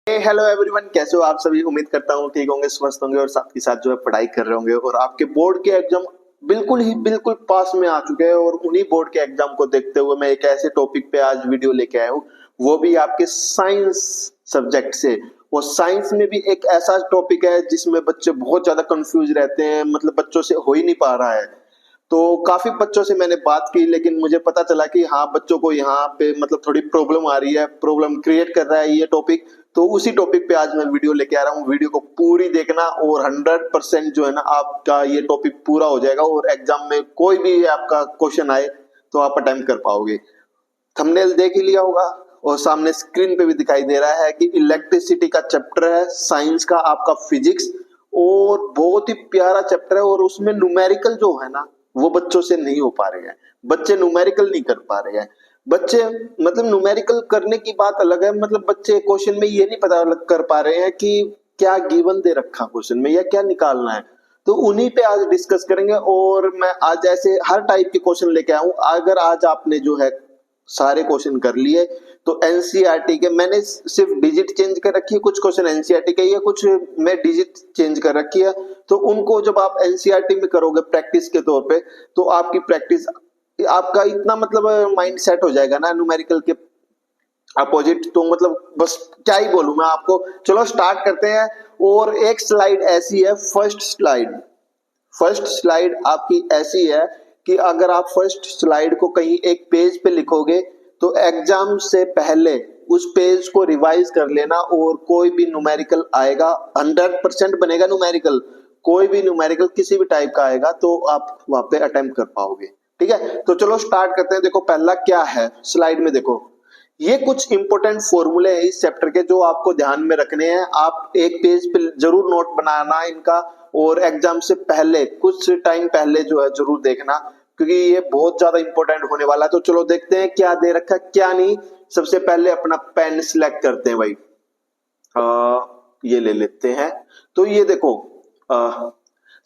Hello everyone, कैसे हो आप सभी। उम्मीद करता हूँ ठीक होंगे, स्वस्थ होंगे और साथ के साथ जो है पढ़ाई कर रहे होंगे। और आपके बोर्ड के एग्जाम बिल्कुल पास में आ चुके हैं और उन्हीं बोर्ड के एग्जाम को देखते हुए मैं एक ऐसे टॉपिक पे आज वीडियो लेके आया हूँ, वो भी आपके साइंस सब्जेक्ट से। वो साइंस में भी एक ऐसा टॉपिक है जिसमें बच्चे बहुत ज्यादा कंफ्यूज रहते हैं, मतलब बच्चों से हो ही नहीं पा रहा है। तो काफी बच्चों से मैंने बात की, लेकिन मुझे पता चला कि हाँ, बच्चों को यहाँ पे मतलब थोड़ी प्रॉब्लम आ रही है, प्रॉब्लम क्रिएट कर रहा है ये टॉपिक। तो उसी टॉपिक पे आज मैं वीडियो लेके आ रहा हूँ। वीडियो को पूरी देखना और 100% जो है ना, आपका ये टॉपिक पूरा हो जाएगा और एग्जाम में कोई भी आपका क्वेश्चन आए तो आप अटेम्प्ट कर पाओगे। थंबनेल देख ही लिया होगा और सामने स्क्रीन पे भी दिखाई दे रहा है कि इलेक्ट्रिसिटी का चैप्टर है, साइंस का आपका फिजिक्स। और बहुत ही प्यारा चैप्टर है और उसमें न्यूमेरिकल जो है ना, वो बच्चों से नहीं हो पा रहे हैं। बच्चे न्यूमेरिकल नहीं कर पा रहे हैं। बच्चे मतलब न्यूमेरिकल करने की बात अलग है, मतलब बच्चे क्वेश्चन में ये नहीं पता कर पा रहे हैं कि क्या गिवन दे रखा क्वेश्चन में या क्या निकालना है। तो उन्हीं पे आज डिस्कस करेंगे। और मैं आज ऐसे हर टाइप के क्वेश्चन लेके आया हूं। अगर आज आपने जो है सारे क्वेश्चन कर लिए तो एनसीईआरटी के मैंने सिर्फ डिजिट चेंज कर रखी है, कुछ क्वेश्चन एनसीईआरटी के या कुछ मैं डिजिट चेंज कर रखी है। तो उनको जब आप एनसीईआरटी में करोगे प्रैक्टिस के तौर पे, तो आपकी प्रैक्टिस, आपका इतना मतलब माइंड सेट हो जाएगा ना न्यूमेरिकल के अपोजिट। तो मतलब बस क्या ही बोलूं मैं आपको। चलो स्टार्ट करते हैं। और एक स्लाइड ऐसी है, फर्स्ट स्लाइड आपकी ऐसी है कि अगर आप फर्स्ट स्लाइड को कहीं एक पेज पे लिखोगे तो एग्जाम से पहले उस पेज को रिवाइज कर लेना। और कोई भी न्यूमेरिकल आएगा 100% बनेगा न्यूमेरिकल। कोई भी न्यूमेरिकल किसी भी टाइप का आएगा तो आप वहां पे अटेम्प्ट कर पाओगे। ठीक है, तो चलो स्टार्ट करते हैं। देखो पहला क्या है स्लाइड में, देखो ये कुछ इंपॉर्टेंट फॉर्मूले हैं इस चैप्टर के जो आपको ध्यान में रखने हैं। आप एक पेज पे जरूर नोट बनाना इनका और एग्जाम से पहले कुछ टाइम पहले जो है जरूर देखना, क्योंकि ये बहुत ज्यादा इंपॉर्टेंट होने वाला है। तो चलो देखते हैं क्या दे रखा है क्या नहीं। सबसे पहले अपना पेन सिलेक्ट करते हैं भाई। ये ले लेते हैं। तो ये देखो,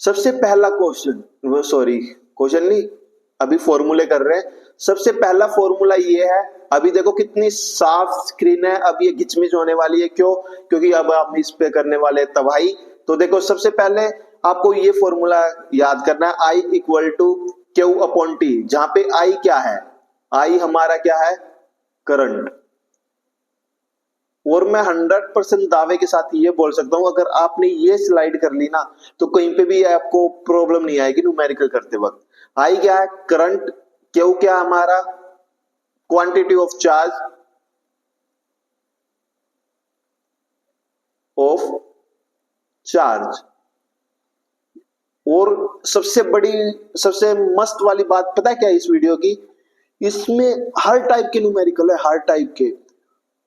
सबसे पहला क्वेश्चन, वो सॉरी क्वेश्चन नहीं, अभी फॉर्मूले कर रहे हैं। सबसे पहला फॉर्मूला ये है। अभी देखो कितनी साफ स्क्रीन है, अब ये घिचमिच होने वाली है, क्यों? क्योंकि अब हम इस पे करने वाले तबाही। तो देखो सबसे पहले आपको ये फॉर्मूला याद करना है, I equal to Q upon T. जहां पे आई क्या है, आई हमारा क्या है, करंट। और मैं 100% दावे के साथ ये बोल सकता हूं, अगर आपने ये स्लाइड कर ली ना तो कहीं पे भी आपको प्रॉब्लम नहीं आएगी न्यूमेरिकल करते वक्त। आई क्या है, करंट। क्यू क्या हमारा, quantity of charge of charge. और सबसे मस्त वाली बात पता है क्या है इस वीडियो की, इसमें हर टाइप के न्यूमेरिकल है, हर टाइप के।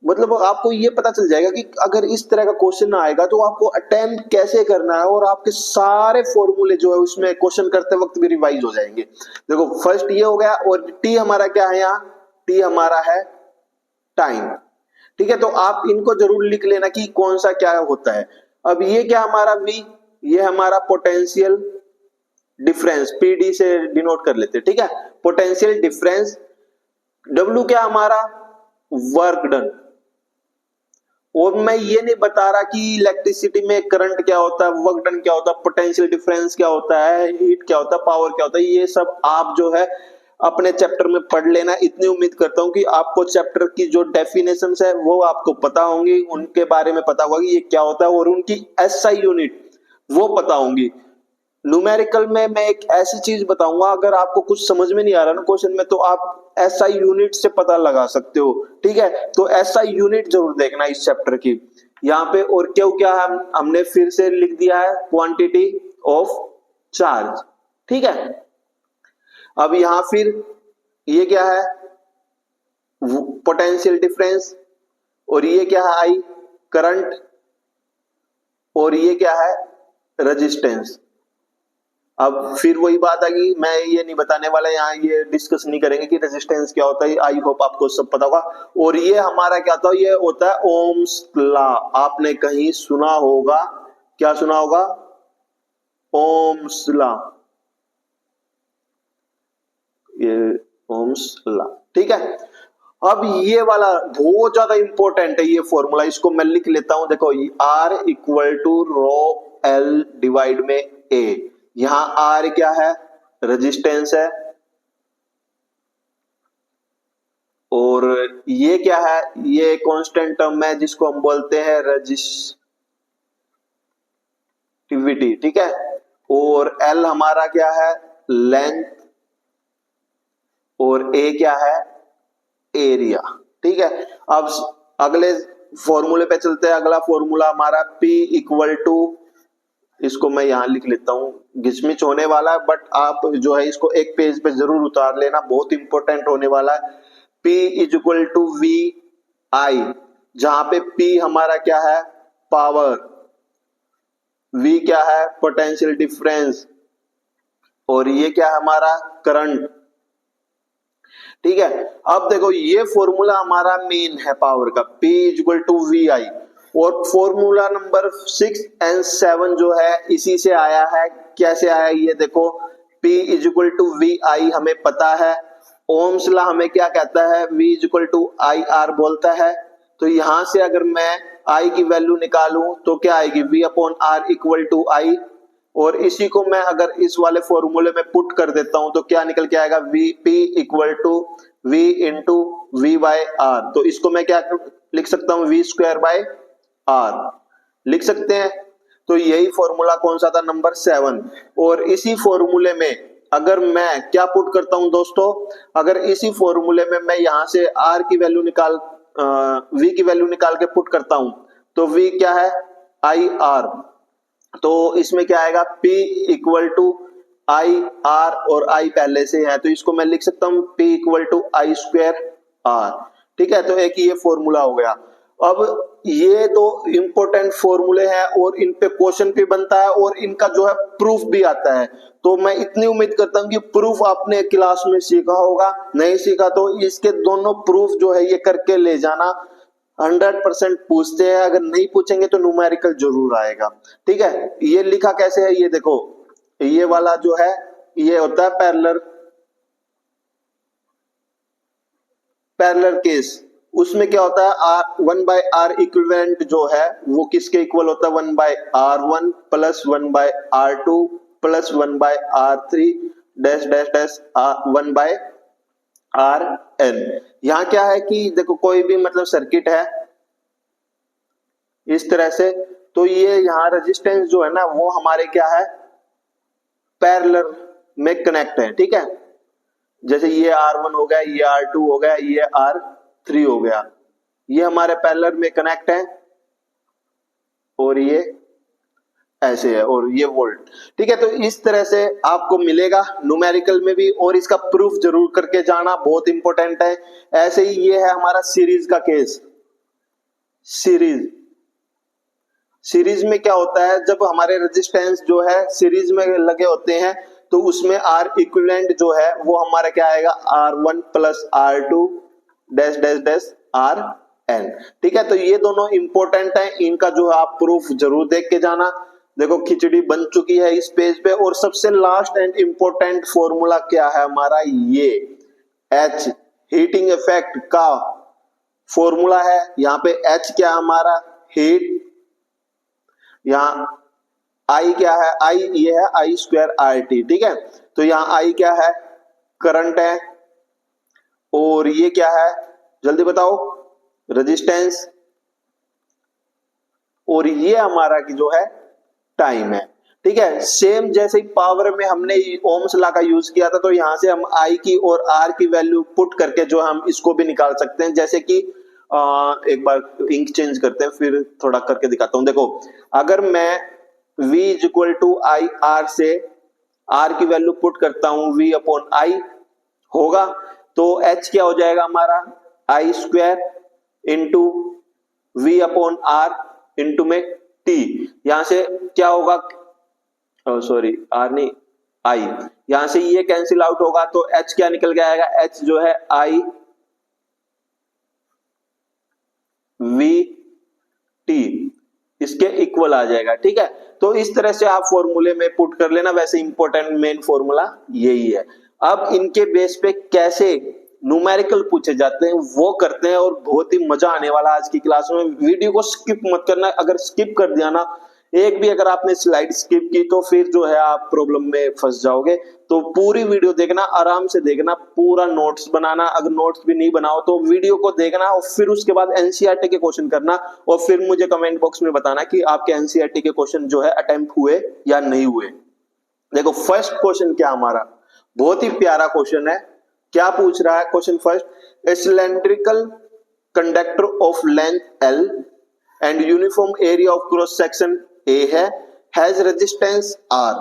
मतलब आपको ये पता चल जाएगा कि अगर इस तरह का क्वेश्चन आएगा तो आपको अटेम्प्ट कैसे करना है, और आपके सारे फॉर्मूले जो है उसमें क्वेश्चन करते वक्त भी रिवाइज हो जाएंगे। देखो फर्स्ट ये हो गया। और टी हमारा क्या है यहाँ, टी हमारा है टाइम। ठीक है, तो आप इनको जरूर लिख लेना कि कौन सा क्या होता है। अब ये क्या हमारा वी, ये हमारा पोटेंशियल डिफरेंस, पीडी से डिनोट कर लेते हैं। ठीक है, पोटेंशियल डिफरेंस। डब्ल्यू क्या हमारा, वर्क डन। और मैं ये नहीं बता रहा कि इलेक्ट्रिसिटी में करंट क्या होता है, वर्क डन क्या होता है, पोटेंशियल डिफरेंस क्या होता है, हीट क्या होता है, पावर क्या होता है। ये सब आप जो है अपने चैप्टर में पढ़ लेना। इतनी उम्मीद करता हूं कि आपको चैप्टर की जो डेफिनेशंस है वो आपको पता होंगी, उनके बारे में पता होगा कि ये क्या होता है, और उनकी एसआई यूनिट वो पता होंगी। न्यूमेरिकल में मैं एक ऐसी चीज बताऊंगा, अगर आपको कुछ समझ में नहीं आ रहा ना क्वेश्चन में, तो आप एसआई यूनिट से पता लगा सकते हो। ठीक है, तो एसआई यूनिट जरूर देखना इस चैप्टर की यहाँ पे। और क्यों क्या हमने फिर से लिख दिया है, क्वांटिटी ऑफ चार्ज। ठीक है, अब यहां फिर ये क्या है, पोटेंशियल डिफरेंस। और ये क्या है, आई करंट। और ये क्या है, रेजिस्टेंस। अब फिर वही बात आ गई, मैं ये नहीं बताने वाला यहाँ, ये डिस्कस नहीं करेंगे कि रेजिस्टेंस क्या होता है। आई होप आपको सब पता होगा। और ये हमारा क्या होता है, ये होता है ओम्स लॉ। आपने कहीं सुना होगा, क्या सुना होगा, ओम्स लॉ। ये ओम्स लॉ। ठीक है, अब ये वाला बहुत ज्यादा इंपॉर्टेंट है ये फॉर्मूला, इसको मैं लिख लेता हूं। देखो R equal to rho L divide में A। यहां R क्या है, रेजिस्टेंस है, और ये क्या है, ये कांस्टेंट टर्म है जिसको हम बोलते हैं रेजिस्टिविटी, ठीक है। और L हमारा क्या है, लेंथ, और A क्या है, एरिया, ठीक है। अब अगले फॉर्मूले पे चलते हैं। अगला फॉर्मूला हमारा P इक्वल टू, इसको मैं यहां लिख लेता हूं, घिचमिच होने वाला है बट आप जो है इसको एक पेज पे जरूर उतार लेना, बहुत इंपॉर्टेंट होने वाला है। P is equal to V I, जहां पे P हमारा क्या है, पावर, V क्या है, पोटेंशियल डिफरेंस, और ये क्या है हमारा, करंट, ठीक है। अब देखो ये फॉर्मूला हमारा मेन है पावर का, P is equal to V I, और फॉर्मूला नंबर 6 और 7 जो है इसी से आया है। कैसे आया ये देखो, P is equal to V I हमें पता है, ओम्स लॉ हमें क्या कहता है, V is equal to I R बोलता है। तो यहां से अगर मैं I की वैल्यू निकालूं तो क्या आएगी, V upon R equal to I, और इसी को मैं अगर इस वाले फॉर्मूले में पुट कर देता हूं तो क्या निकल के आएगा, V P equal to V into V by R. तो इसको मैं क्या लिख सकता हूं, वी स्क्वायर बाय आर लिख सकते हैं। तो यही फॉर्मूला कौन सा था, नंबर 7। और इसी फॉर्मूले में अगर मैं क्या पुट करता हूं दोस्तों, अगर इसी फॉर्मूले में मैं यहां से आर की वैल्यू निकाल वी की वैल्यू निकाल के पुट करता हूं तो वी क्या है, आई आर। तो इसमें क्या आएगा, P equal to I R, और I पहले से है तो इसको मैं लिख सकता हूं P equal to I square R, ठीक है। तो एक ये फॉर्मूला हो गया। अब ये दो इंपॉर्टेंट फॉर्मूले हैं और इन पे क्वेश्चन भी बनता है और इनका जो है प्रूफ भी आता है। तो मैं इतनी उम्मीद करता हूं कि प्रूफ आपने क्लास में सीखा होगा, नहीं सीखा तो इसके दोनों प्रूफ जो है ये करके ले जाना। 100% पूछते हैं, अगर नहीं पूछेंगे तो न्यूमेरिकल जरूर आएगा, ठीक है। ये लिखा कैसे है, ये देखो, ये वाला जो है ये होता है पैरेलल केस। उसमें क्या होता है, आर 1 बाय आर इक्विवेलेंट जो है वो किसके इक्वल होता है, 1 by R 1 plus 1 by R 2 plus 1 by R 3 dash dash dash 1 by R N. यहां क्या है कि देखो कोई भी मतलब सर्किट है इस तरह से, तो ये यहाँ रेजिस्टेंस जो है ना वो हमारे क्या है, पैरेलल में कनेक्ट है, ठीक है। जैसे ये R1 हो गया, ये R2 हो गया, ये R3 हो गया, ये हमारे पैरेलल में कनेक्ट है, और ये ऐसे है, और ये वोल्ट, ठीक है। तो इस तरह से आपको मिलेगा न्यूमेरिकल में भी, और इसका प्रूफ जरूर करके जाना, बहुत इंपॉर्टेंट है। ऐसे ही ये है हमारा सीरीज का केस। सीरीज में क्या होता है, जब हमारे रेजिस्टेंस जो है सीरीज में लगे होते हैं तो उसमें आर इक्विवेलेंट जो है वो हमारा क्या आएगा, R1 plus R2 dash dash dash R N, ठीक है। तो ये दोनों इंपॉर्टेंट है, इनका जो है आप प्रूफ जरूर देख के जाना। देखो खिचड़ी बन चुकी है इस पेज पे। और सबसे लास्ट एंड इंपॉर्टेंट फॉर्मूला क्या है हमारा, ये H हीटिंग इफेक्ट का फॉर्मूला है। यहाँ पे H क्या हमारा, हीट, यहाँ I क्या है, I ये है आई स्क्वायर आर टी, ठीक है। तो यहाँ I क्या है, करंट है, और ये क्या है जल्दी बताओ, रेजिस्टेंस, और ये हमारा की जो है टाइम है, ठीक है। सेम जैसे पावर में हमने ओम्स लॉ का यूज किया था, तो यहां से हम I की और R की वैल्यू पुट करके जो हम इसको भी निकाल सकते हैं। जैसे कि एक बार इंक चेंज करते हैं फिर थोड़ा करके दिखाता हूं। देखो अगर मैं V is equal to I R से R की वैल्यू पुट करता हूं, V अपॉन आई होगा, तो H क्या हो जाएगा हमारा, I square into V upon R into में T। यहां से क्या होगा, सॉरी आर नहीं आई, यहां से ये कैंसिल आउट होगा तो H क्या निकल के आएगा, H जो है आई V T इसके इक्वल आ जाएगा, ठीक है। तो इस तरह से आप फॉर्मूले में पुट कर लेना। वैसे इंपॉर्टेंट मेन फॉर्मूला यही है। अब इनके बेस पे कैसे न्यूमेरिकल पूछे जाते हैं वो करते हैं, और बहुत ही मजा आने वाला आज की क्लास में। वीडियो को स्किप मत करना, अगर स्किप कर दिया ना, एक भी अगर आपने स्लाइड स्किप की तो फिर जो है आप प्रॉब्लम में फंस जाओगे। तो पूरी वीडियो देखना, आराम से देखना, पूरा नोट्स बनाना, अगर नोट्स भी नहीं बनाओ तो वीडियो को देखना, और फिर उसके बाद एनसीईआरटी के क्वेश्चन करना, और फिर मुझे कमेंट बॉक्स में बताना कि आपके एनसीईआरटी के क्वेश्चन जो है अटेम्प्ट हुए या नहीं हुए। देखो फर्स्ट क्वेश्चन क्या हमारा, बहुत ही प्यारा क्वेश्चन है। क्या पूछ रहा है question first, A cylindrical conductor of length L and uniform area of cross section A है, हैज रेजिस्टेंस R।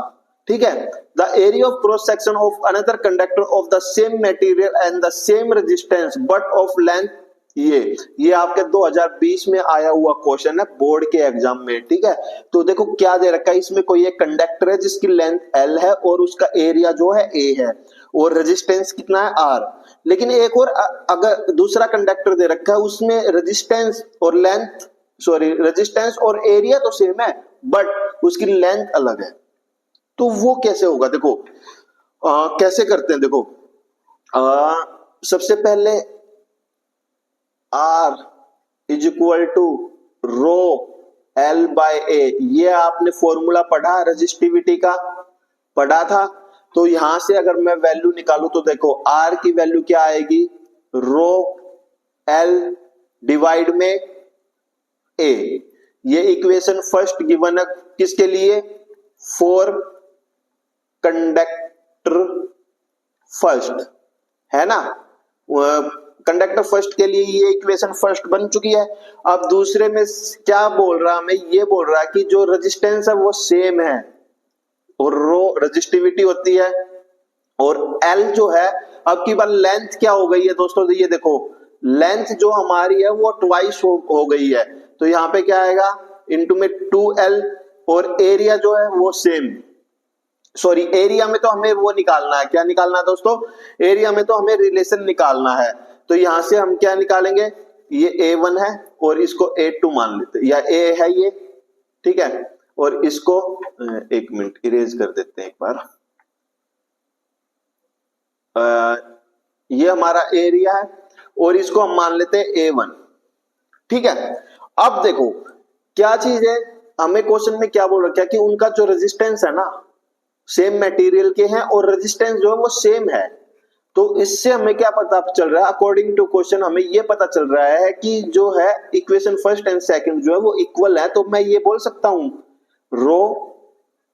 ठीक है, the area of cross section of another conductor of the same material and the same resistance but of length ये आपके 2020 में आया हुआ question है board के एग्जाम में। ठीक है, तो देखो क्या दे रखा है इसमें, कोई एक कंडक्टर है जिसकी लेंथ L है और उसका एरिया जो है A है, और रेजिस्टेंस कितना है R। लेकिन एक और अगर दूसरा कंडक्टर दे रखा है उसमें रेजिस्टेंस और एरिया तो सेम है बट उसकी लेंथ अलग है। तो वो कैसे होगा, देखो कैसे करते हैं, देखो सबसे पहले R is equal to rho L by A, ये आपने फॉर्मूला पढ़ा, रेजिस्टिविटी का पढ़ा था। तो यहां से अगर मैं वैल्यू निकालू तो देखो R की वैल्यू क्या आएगी, रो L डिवाइड में A। ये इक्वेशन फर्स्ट गिवन है किसके लिए, फॉर कंडक्टर फर्स्ट, है ना, कंडक्टर फर्स्ट के लिए ये इक्वेशन फर्स्ट बन चुकी है। अब दूसरे में क्या बोल रहा, हमें ये बोल रहा है कि जो रेजिस्टेंस है वो सेम है, और रो रेजिस्टिविटी होती है, और L जो है, अब की बार लेंथ क्या हो गई है दोस्तों, ये देखो लेंथ जो हमारी है वो ट्वाइस हो गई है। तो यहाँ पे क्या आएगा, इनटू में 2L, और एरिया जो है वो सेम, सॉरी एरिया में तो हमें वो निकालना है, क्या निकालना है दोस्तों, एरिया में तो हमें रिलेशन निकालना है। तो यहां से हम क्या निकालेंगे, ये A1 है और इसको A2 मान लेते हैं, या A है ये, ठीक है, और इसको एक मिनट इरेज कर देते हैं एक बार। ये हमारा एरिया है और इसको हम मान लेते हैं A1। ठीक है, अब देखो क्या चीज है, हमें क्वेश्चन में क्या बोल रखा है कि उनका जो रेजिस्टेंस है ना सेम मटेरियल के हैं और रेजिस्टेंस जो है वो सेम है। तो इससे हमें क्या पता चल रहा है, अकॉर्डिंग टू क्वेश्चन हमें ये पता चल रहा है कि जो है इक्वेशन फर्स्ट एंड सेकंड जो है वो इक्वल है। तो मैं ये बोल सकता हूं rho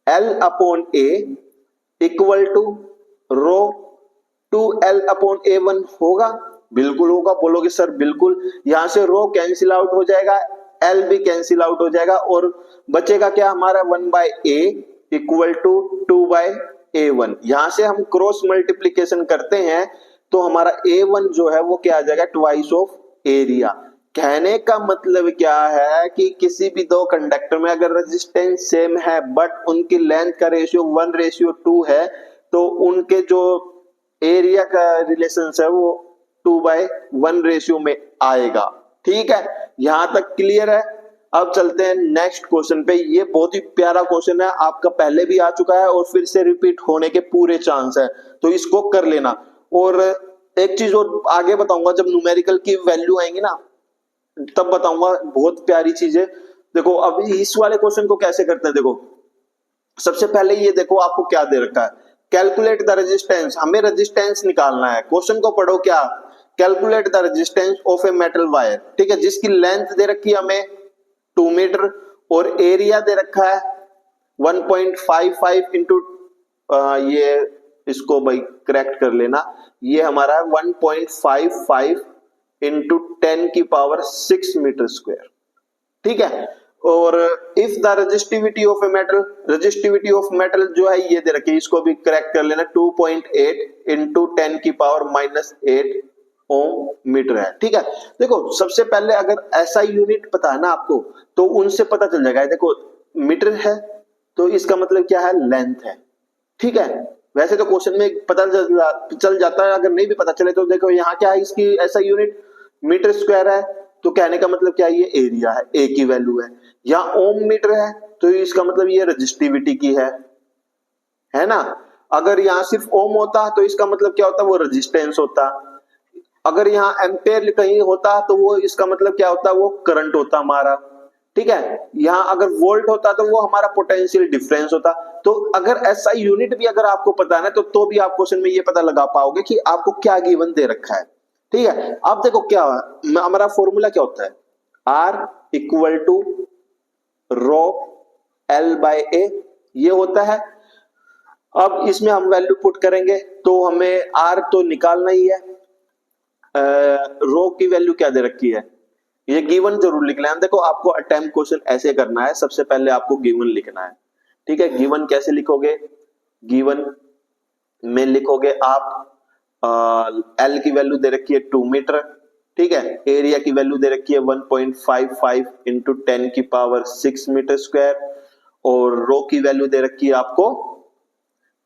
L upon A equal to rho 2L upon A1 होगा, बिल्कुल होगा, बोलोगे सर बिल्कुल। यहां से रो कैंसिल आउट हो जाएगा, L भी कैंसिल आउट हो जाएगा, और बचेगा क्या हमारा 1 by A equal to 2 by A1। यहां से हम क्रॉस मल्टीप्लीकेशन करते हैं तो हमारा A1 जो है वो क्या आ जाएगा, ट्वाइस ऑफ एरिया। कहने का मतलब क्या है कि किसी भी दो कंडक्टर में अगर रेजिस्टेंस सेम है बट उनकी लेंथ का रेशियो 1:2 है, तो उनके जो एरिया का रिलेशन है वो 2:1 रेशियो में आएगा। ठीक है, यहां तक क्लियर है। अब चलते हैं नेक्स्ट क्वेश्चन पे। ये बहुत ही प्यारा क्वेश्चन है, आपका पहले भी आ चुका है और फिर से रिपीट होने के पूरे चांस है, तो इसको कर लेना। और एक चीज और आगे बताऊंगा, जब न्यूमेरिकल की वैल्यू आएंगी ना तब बताऊंगा, बहुत प्यारी चीज है। देखो अब इस वाले क्वेश्चन को कैसे करते हैं, देखो सबसे पहले ये देखो आपको क्या दे रखा है, कैलकुलेट द रेजिस्टेंस, हमें रेजिस्टेंस निकालना है। क्वेश्चन को पढ़ो, क्या, calculate the resistance of a metal wire, ठीक है, जिसकी लेंथ दे रखी है हमें 2 मीटर और एरिया दे रखा है 1.55 इंटू ये इसको भाई करेक्ट कर लेना, ये हमारा 1.55 इंटू 10 की पावर 6 मीटर स्क्वायर। ठीक है, और if the resistivity of a metal, resistivity of metal जो है ये दे रखी है, इसको भी करेक्ट कर लेना, 2.8 इंटू 10 की पावर -8 ओम मीटर है। ठीक है, देखो सबसे पहले अगर ऐसा यूनिट पता है ना आपको तो उनसे पता चल जाएगा। देखो मीटर है तो इसका मतलब क्या है, लेंथ है। ठीक है, वैसे तो क्वेश्चन में पता चल जाता है, अगर नहीं भी पता चले तो देखो यहाँ क्या है, इसकी ऐसा यूनिट मीटर स्क्वायर है, तो कहने का मतलब क्या है, ये एरिया है, ए की वैल्यू है। या ओम मीटर है तो इसका मतलब ये रेजिस्टिविटी की है ना। अगर यहाँ सिर्फ ओम होता तो इसका मतलब क्या होता, वो रेजिस्टेंस होता। अगर यहाँ एम्पेयर कहीं होता तो वो इसका मतलब क्या होता, वो करंट होता हमारा, ठीक है। यहाँ अगर वोल्ट होता तो वो हमारा पोटेंशियल डिफरेंस होता। तो अगर एसआई यूनिट भी अगर आपको पता है ना तो भी आप क्वेश्चन में ये पता लगा पाओगे कि आपको क्या गिवन दे रखा है, ठीक है। अब देखो क्या हमारा फॉर्मूला क्या होता है, R equal to rho L by A, ये होता है। अब इसमें हम वैल्यू पुट करेंगे तो हमें आर तो निकालना ही है, रो की वैल्यू क्या दे रखी है, ये गिवन जरूर लिख लें। देखो आपको अटेम्प्ट क्वेश्चन ऐसे करना है, सबसे पहले आपको गिवन लिखना है, ठीक है। गिवन कैसे लिखोगे, गिवन में लिखोगे आप एल की वैल्यू दे रखी है 2 मीटर, ठीक है। एरिया की वैल्यू दे रखी है 1.55 इंटू 10 की पावर 6 मीटर स्क्वायर, और रो की वैल्यू दे रखी है आपको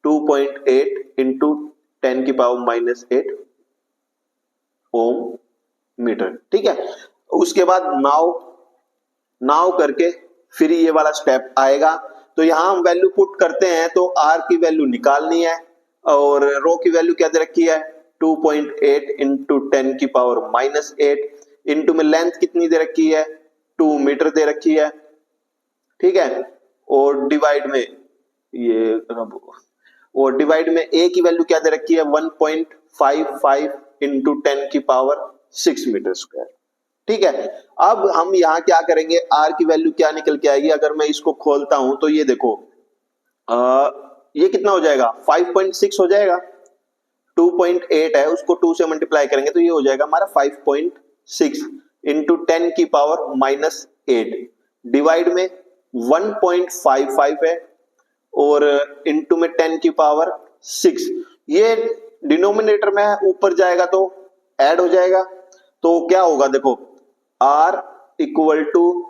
2.8 इंटू 10 की पावर -8 ओम मीटर, ठीक है। उसके बाद नाउ करके फिर ये वाला स्टेप आएगा। तो यहां हम वैल्यू पुट करते हैं तो आर की वैल्यू निकालनी है, और रो की वैल्यू क्या दे रखी है 2.8 इंटू 10 की पावर -8, इंटू में लेंथ कितनी दे रखी है 2 मीटर दे रखी है, ठीक है। और डिवाइड में डिवाइड में ए की वैल्यू क्या दे रखी है 1.55 इंटू 10 की पावर 6 मीटर स्क्वायर, ठीक है। अब हम यहाँ क्या करेंगे, आर की वैल्यू क्या निकल के आएगी, अगर मैं इसको खोलता हूं तो ये देखो ये कितना हो जाएगा 5.6 हो जाएगा, 2.8 है उसको 2 से मल्टीप्लाई करेंगे तो ये हो जाएगा हमारा 5.6 इंटू 10 की पावर -8, डिवाइड में 1.55 है और इंटू में 10 की पावर 6, ये डिनोमिनेटर में है, ऊपर जाएगा तो ऐड हो जाएगा। तो क्या होगा देखो R इक्वल टू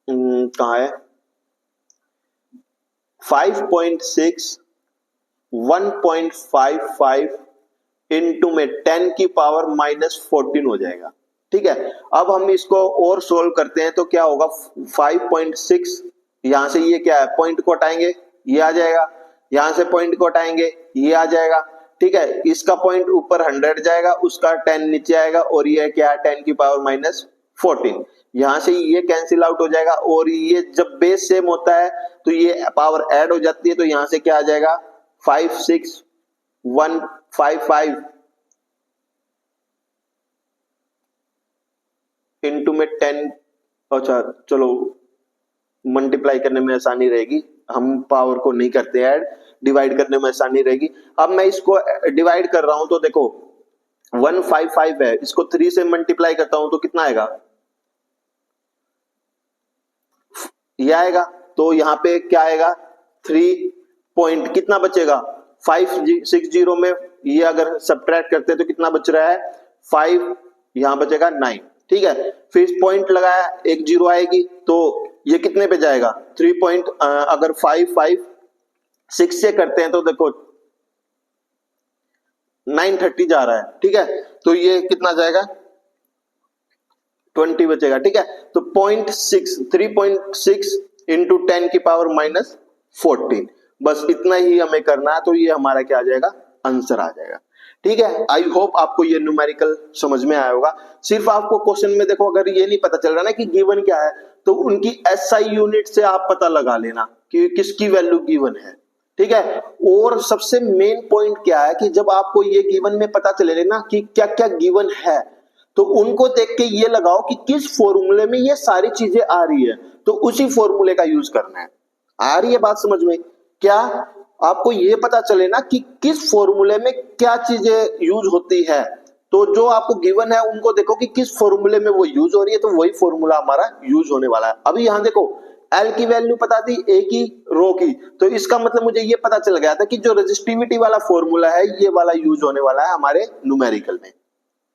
कहां है 5.6 1.55 इंटू में 10 की पावर -14 हो जाएगा, ठीक है। अब हम इसको और सोल्व करते हैं तो क्या होगा 5.6, यहां से ये क्या है पॉइंट को हटाएंगे ये आ जाएगा, यहां से पॉइंट को हटाएंगे ये आ जाएगा, ठीक है। इसका पॉइंट ऊपर 100 जाएगा, उसका 10 नीचे आएगा, और ये क्या है 10 की पावर -14, यहां से ये कैंसिल आउट हो जाएगा। और ये जब बेस सेम होता है तो ये पावर ऐड हो जाती है, तो यहां से क्या आ जाएगा 56155 इंटू में 10, अच्छा चलो मल्टीप्लाई करने में आसानी रहेगी, हम पावर को नहीं करते ऐड, डिवाइड करने में आसानी रहेगी। अब मैं इसको डिवाइड कर रहा हूं तो देखो 155 है, इसको 3 से मल्टीप्लाई करता हूं तो कितना आएगा, ये आएगा। तो यहां पे क्या आएगा 3 पॉइंट कितना बचेगा 560 में, ये अगर सब्ट्रैक्ट करते हैं तो कितना बच रहा है 5, यहां बचेगा 9, ठीक है। फिर पॉइंट लगाया, एक जीरो आएगी तो ये कितने पे जाएगा 3 पॉइंट, अगर 556 से करते हैं तो देखो 930 जा रहा है, ठीक है। तो ये कितना जाएगा 20 बचेगा, ठीक है। तो 3.6 इंटू 10 की पावर -14, बस इतना ही हमें करना है, तो ये हमारा क्या आ जाएगा आंसर आ जाएगा, ठीक है। आई होप आपको ये न्यूमेरिकल समझ में आया होगा। सिर्फ आपको क्वेश्चन में देखो अगर ये नहीं पता चल रहा ना कि गिवन क्या है, तो उनकी एसआई यूनिट से आप पता लगा लेना कि किसकी वैल्यू गिवन है, ठीक है। और सबसे मेन पॉइंट क्या है कि जब आपको ये गिवन में पता चले ना कि क्या क्या गिवन है, तो उनको देख के ये लगाओ कि किस फॉर्मूले में ये सारी चीजें आ रही है, तो उसी फॉर्मूले का यूज करना है। आ रही है बात समझ में, क्या आपको ये पता चले ना कि किस फॉर्मूले में क्या चीजें यूज होती है, तो जो आपको गिवन है उनको देखो कि किस फॉर्मूले में वो यूज हो रही है, तो वही फॉर्मूला हमारा यूज होने वाला है। अभी यहां देखो एल की वैल्यू पता थी, ए की, रो की, तो इसका मतलब मुझे ये पता चल गया था कि जो रेजिस्टिविटी वाला फॉर्मूला है ये वाला यूज होने वाला है हमारे न्यूमेरिकल में,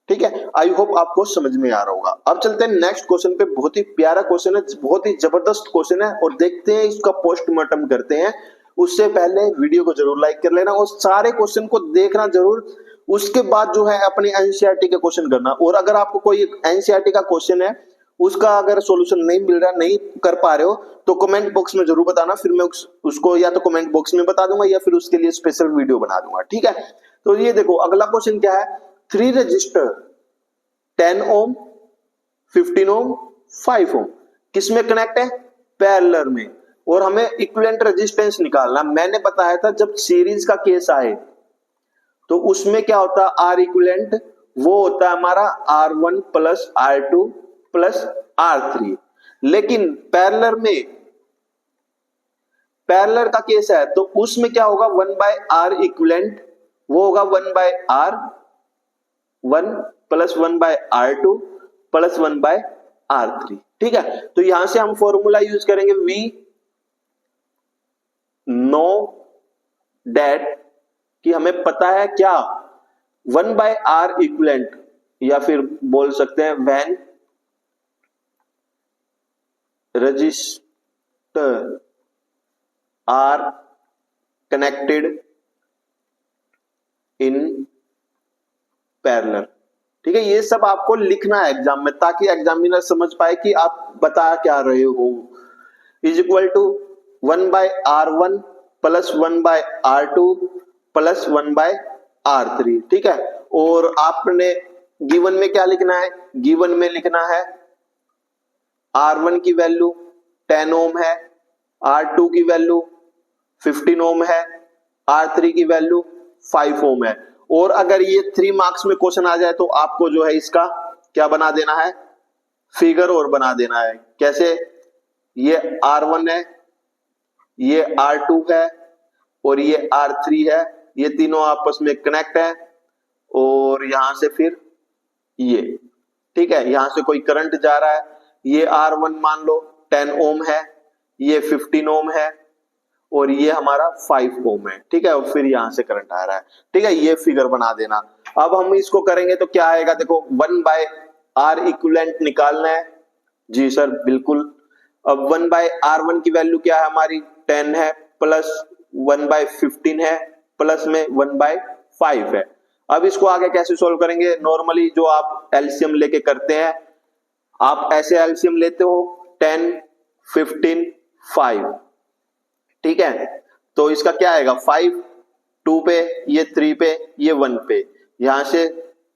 ठीक है। आई होप आपको समझ में आ रहा होगा। अब चलते हैं नेक्स्ट क्वेश्चन पे, बहुत ही प्यारा क्वेश्चन है, बहुत ही जबरदस्त क्वेश्चन है, और देखते हैं इसका पोस्टमार्टम करते हैं। उससे पहले वीडियो को जरूर लाइक कर लेना और सारे क्वेश्चन को देखना जरूर, उसके बाद जो है अपने एनसीईआरटी के क्वेश्चन करना। और अगर आपको कोई एनसीईआरटी का क्वेश्चन है उसका अगर सॉल्यूशन नहीं मिल रहा, नहीं कर पा रहे हो, तो कमेंट बॉक्स में जरूर बताना, फिर मैं उसको या तो कमेंट बॉक्स में बता दूंगा या फिर उसके लिए स्पेशल वीडियो बना दूंगा, ठीक है। तो ये देखो अगला क्वेश्चन क्या है, 3 रजिस्टर 10 ओम, 15 ओम, 5 ओम किसमें कनेक्ट है? पैरेलल में। और हमें इक्विवेलेंट रेजिस्टेंस निकालना। मैंने बताया था जब सीरीज का केस आए तो उसमें क्या होता है, आर इक्विवेलेंट वो होता है हमारा R1 plus R2 plus R3। लेकिन पैरेलल का केस है तो उसमें क्या होगा, 1/R इक्विवेलेंट वो होगा 1/R1 plus 1/R2 plus 1/R3। ठीक है, तो यहां से हम फॉर्मूला यूज करेंगे V नो डेट कि हमें पता है क्या 1/R इक्विवेलेंट, या फिर बोल सकते हैं when register are connected in parallel. ठीक है, ये सब आपको लिखना है एग्जाम में ताकि एग्जामिनर समझ पाए कि आप बता क्या रहे हो। Is equal to 1/R1 plus 1/R2 plus 1/R3। ठीक है, और आपने गिवन में क्या लिखना है, गिवन में लिखना है R1 की वैल्यू 10 ओम है, R2 की वैल्यू 15 ओम है, R3 की वैल्यू 5 ओम है। और अगर ये 3 मार्क्स में क्वेश्चन आ जाए तो आपको जो है इसका क्या बना देना है, फिगर और बना देना है। कैसे, ये R1 है, ये R2 है और ये R3 है, ये तीनों आपस में कनेक्ट है। और यहां से फिर ये, ठीक है, यहां से कोई करंट जा रहा है, ये R1 मान लो 10 ओम है, ये 15 ओम है और ये हमारा 5 ओम है। ठीक है, और फिर यहां से करंट आ रहा है। ठीक है, ये फिगर बना देना। अब हम इसको करेंगे तो क्या आएगा, देखो 1/R इक्विवेलेंट निकालना है। जी सर बिल्कुल। अब 1/R1 की वैल्यू क्या है हमारी 10 है, प्लस 1/15 है, प्लस में 1/5 है। अब इसको आगे कैसे सोल्व करेंगे, नॉर्मली जो आप एलसीएम लेके करते हैं, आप ऐसे एलसीएम लेते हो 10, 15, 5। ठीक है, तो इसका क्या आएगा 5 2 पे, ये 3 पे, ये 1 पे। यहां से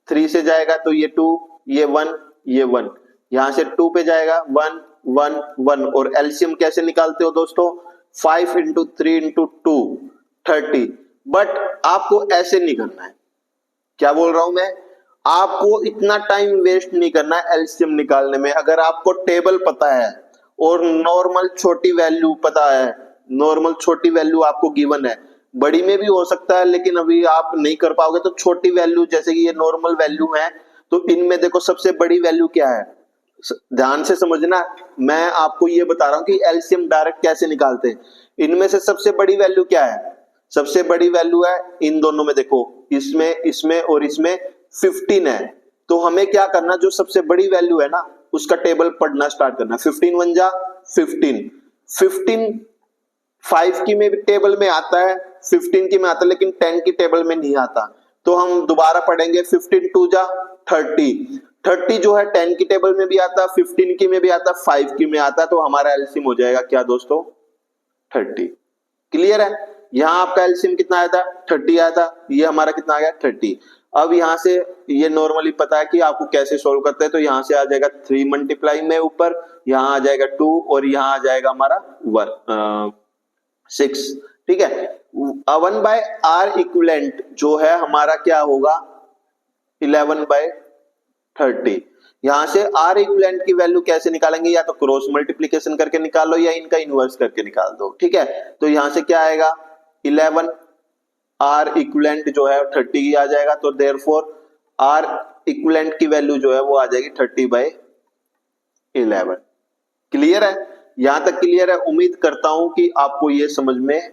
3 से जाएगा तो ये 2, ये 1, ये 1। यहां से 2 पे जाएगा 1 1 1। और एलसीएम कैसे निकालते हो दोस्तों, 5 इंटू 3 इंटू 2 30। बट आपको ऐसे नहीं करना है। क्या बोल रहा हूं मैं, आपको इतना टाइम वेस्ट नहीं करना है एलसीएम निकालने में। अगर आपको टेबल पता है और नॉर्मल छोटी वैल्यू पता है, नॉर्मल छोटी वैल्यू आपको गिवन है, बड़ी में भी हो सकता है लेकिन अभी आप नहीं कर पाओगे, तो छोटी वैल्यू जैसे कि ये नॉर्मल वैल्यू है, तो इनमें देखो सबसे बड़ी वैल्यू क्या है, ध्यान से समझना। मैं आपको ये बता रहा हूं कि एलसीएम डायरेक्ट कैसे निकालते हैं। इनमें से सबसे बड़ी वैल्यू क्या है, सबसे बड़ी वैल्यू है इन दोनों में, देखो इसमें, इसमें और इसमें 15 है। तो हमें क्या करना, जो सबसे बड़ी वैल्यू है ना उसका टेबल पढ़ना स्टार्ट करना। 15 1 जा 15, 15 5 की में भी टेबल में आता है, 15 की में आता है, लेकिन 10 की टेबल में नहीं आता। तो हम दोबारा पढ़ेंगे 15 2 जा 30, 30 जो है 10 की टेबल में भी आता, 15 की में भी आता, 5 की में आता। तो हमारा एलसीएम हो जाएगा क्या दोस्तों, 30। क्लियर है, यहां आपका एलसीएम कितना आया था 30 आया था, ये हमारा कितना आ गया 30। अब यहां से ये नॉर्मली पता है कि आपको कैसे सोल्व करते हैं, तो यहां से आ जाएगा 3 मल्टीप्लाई में ऊपर, यहां आ जाएगा 2 और यहां आ जाएगा हमारा 6। ठीक है, 1/R इक्विवेलेंट जो है हमारा क्या होगा 11/30। यहां से R इक्विवेलेंट की वैल्यू कैसे निकालेंगे, या तो क्रॉस मल्टीप्लिकेशन करके निकाल लो या इनका इनवर्स करके निकाल दो। ठीक है, तो यहां से क्या आएगा 11 R इक्विवेलेंट जो है 30 की आ जाएगा, तो देयरफॉर R इक्विवेलेंट की वैल्यू जो है वो आ जाएगी 30/11। क्लियर है, यहां तक क्लियर है। उम्मीद करता हूं कि आपको ये समझ में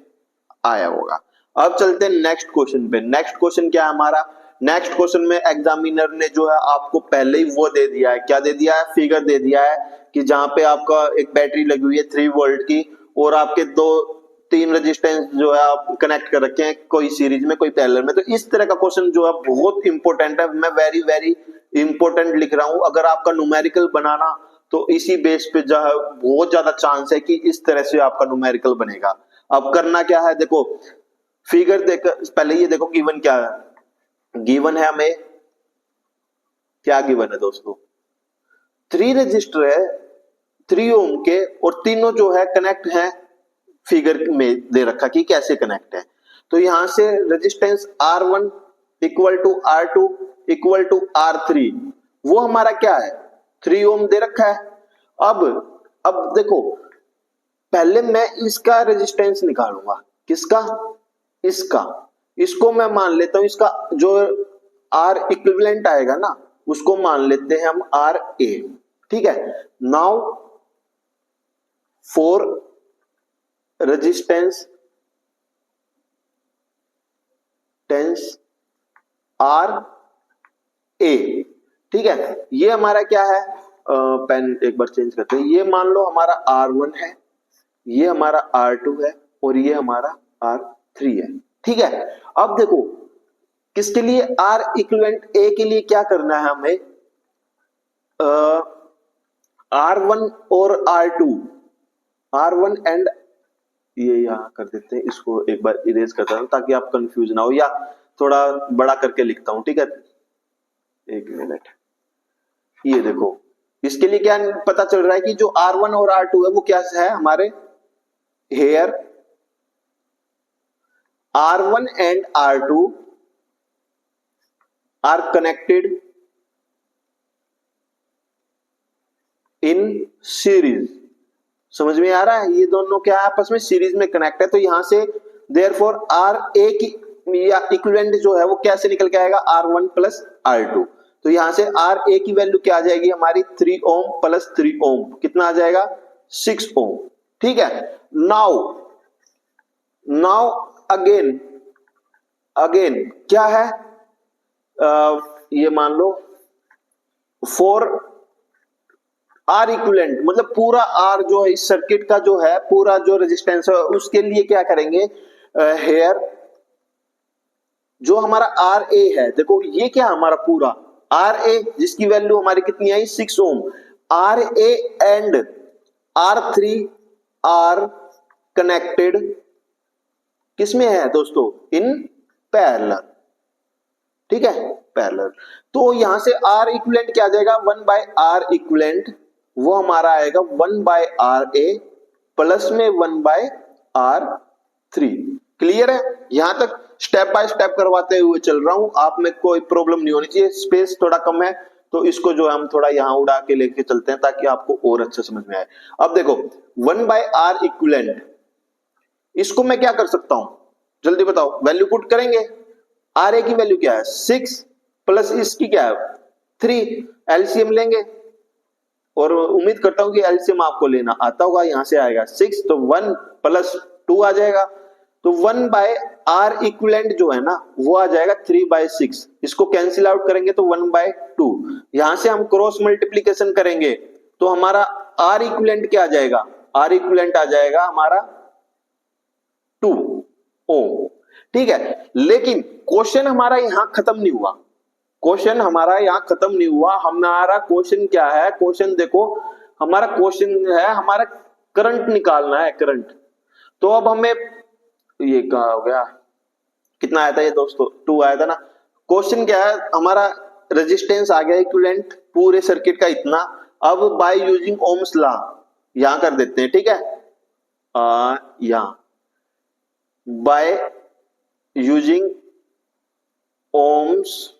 आया होगा। अब चलते हैं नेक्स्ट क्वेश्चन पे। नेक्स्ट क्वेश्चन क्या है हमारा, नेक्स्ट क्वेश्चन में एग्जामिनर ने जो है आपको पहले ही वो दे दिया है, क्या दे दिया है, फिगर दे दिया है कि जहां पे आपका एक बैटरी लगी हुई है 3 वोल्ट की और आपके 2-3 रेजिस्टेंस जो है आप कनेक्ट कर रखे हैं, कोई सीरीज में कोई पैरेलल में। तो इस तरह का क्वेश्चन जो है बहुत इंपॉर्टेंट है, मैं वेरी वेरी इंपॉर्टेंट लिख रहा हूं। अगर आपका न्यूमेरिकल बनाना तो इसी बेस पे जो है बहुत ज्यादा चांस है कि इस तरह से आपका न्यूमेरिकल बनेगा। अब करना क्या है, देखो फिगर देख, पहले ये देखो गिवन क्या है, गिवन है हमें क्या गिवन है दोस्तों, 3 रजिस्टर है 3 ओम के, और तीनों जो है कनेक्ट है, फिगर में दे रखा कि कैसे कनेक्ट है। तो यहां से resistance R1 equal to R2 equal to R3, वो हमारा क्या है 3 ओम दे रखा है। अब देखो, पहले मैं इसका रेजिस्टेंस निकालूंगा, किसका, इसका, इसको मैं मान लेता हूं, इसका जो R इक्विवेलेंट आएगा ना उसको मान लेते हैं हम RA, ठीक है। नाउ फॉर रेजिस्टेंस RA, ठीक है, ये हमारा क्या है, पेन एक बार चेंज करते हैं, ये मान लो हमारा R1 है, ये हमारा R2 है, और ये हमारा R3 है, ठीक है। अब देखो किसके लिए R इक्विवेलेंट A के लिए क्या करना है हमें, R1 और R1 एंड ये यहां कर देते हैं, इसको एक बार इरेज करता हूं ताकि आप कंफ्यूज ना हो, या थोड़ा बड़ा करके लिखता हूं, ठीक है, एक मिनट। ये देखो इसके लिए क्या पता चल रहा है कि जो R1 और R2 है वो क्या है हमारे, here R1 and R2 are connected in series. समझ में आ रहा है, ये दोनों क्या है आपस में सीरीज में कनेक्ट है। तो यहां से देयरफॉर आर ए की या इक्विवेलेंट जो है वो कैसे निकल के आएगा, R1 प्लस R2। तो यहां से आर ए की वैल्यू क्या आ जाएगी हमारी 3 ओम प्लस 3 ओम, कितना आ जाएगा 6 ओम, ठीक है। नाउ अगेन क्या है, ये मान लो फॉर आर इक्विवेलेंट, मतलब पूरा आर जो है इस सर्किट का जो है पूरा जो रेजिस्टेंस है उसके लिए क्या करेंगे, हेयर जो हमारा आर ए है, देखो ये क्या हमारा पूरा आर ए जिसकी वैल्यू हमारी कितनी आई 6 ohm, R A and R3 are connected किसमें है दोस्तों, इन पैरेलल, ठीक है, पैरेलल। तो यहां से R इक्विवेलेंट क्या आ जाएगा, 1/R इक्विवेलेंट वो हमारा आएगा 1/RA प्लस में 1/R3। क्लियर है, यहां तक स्टेप बाय स्टेप करवाते हुए चल रहा हूं, आप में कोई प्रॉब्लम नहीं होनी चाहिए। स्पेस थोड़ा कम है तो इसको जो है हम थोड़ा यहां उड़ा के लेके चलते हैं ताकि आपको और अच्छा समझ में आए। अब देखो 1/R इक्विवेलेंट, इसको मैं क्या कर सकता हूं जल्दी बताओ, वैल्यू पुट करेंगे। आर ए की वैल्यू क्या है 6 प्लस इसकी क्या है 3, एलसीएम लेंगे, और उम्मीद करता हूं कि एलसीएम आपको लेना आता होगा। यहां से आएगा 6 तो 1 प्लस 2 आ जाएगा, तो 1/R इक्विवेलेंट जो है ना वो आ जाएगा 3/6। इसको कैंसिल आउट करेंगे तो 1/2। यहां से हम क्रॉस मल्टीप्लीकेशन करेंगे तो हमारा R इक्विवेलेंट क्या आ जाएगा, R इक्विवेलेंट आ जाएगा हमारा 2 ओम, ठीक है। लेकिन क्वेश्चन हमारा यहां खत्म नहीं हुआ, क्वेश्चन हमारा यहां खत्म नहीं हुआ। हमारा क्वेश्चन क्या है, क्वेश्चन देखो हमारा क्वेश्चन है हमारा करंट निकालना है, करंट। तो अब हमें ये कहा हो गया, कितना आया था ये दोस्तों 2 आया था ना। क्वेश्चन क्या है हमारा, रेजिस्टेंस आ गया इक्विवेलेंट पूरे सर्किट का इतना। अब बाय यूजिंग ओम्स लॉ यहां कर देते हैं, ठीक है, यहां बाय यूजिंग ओम्स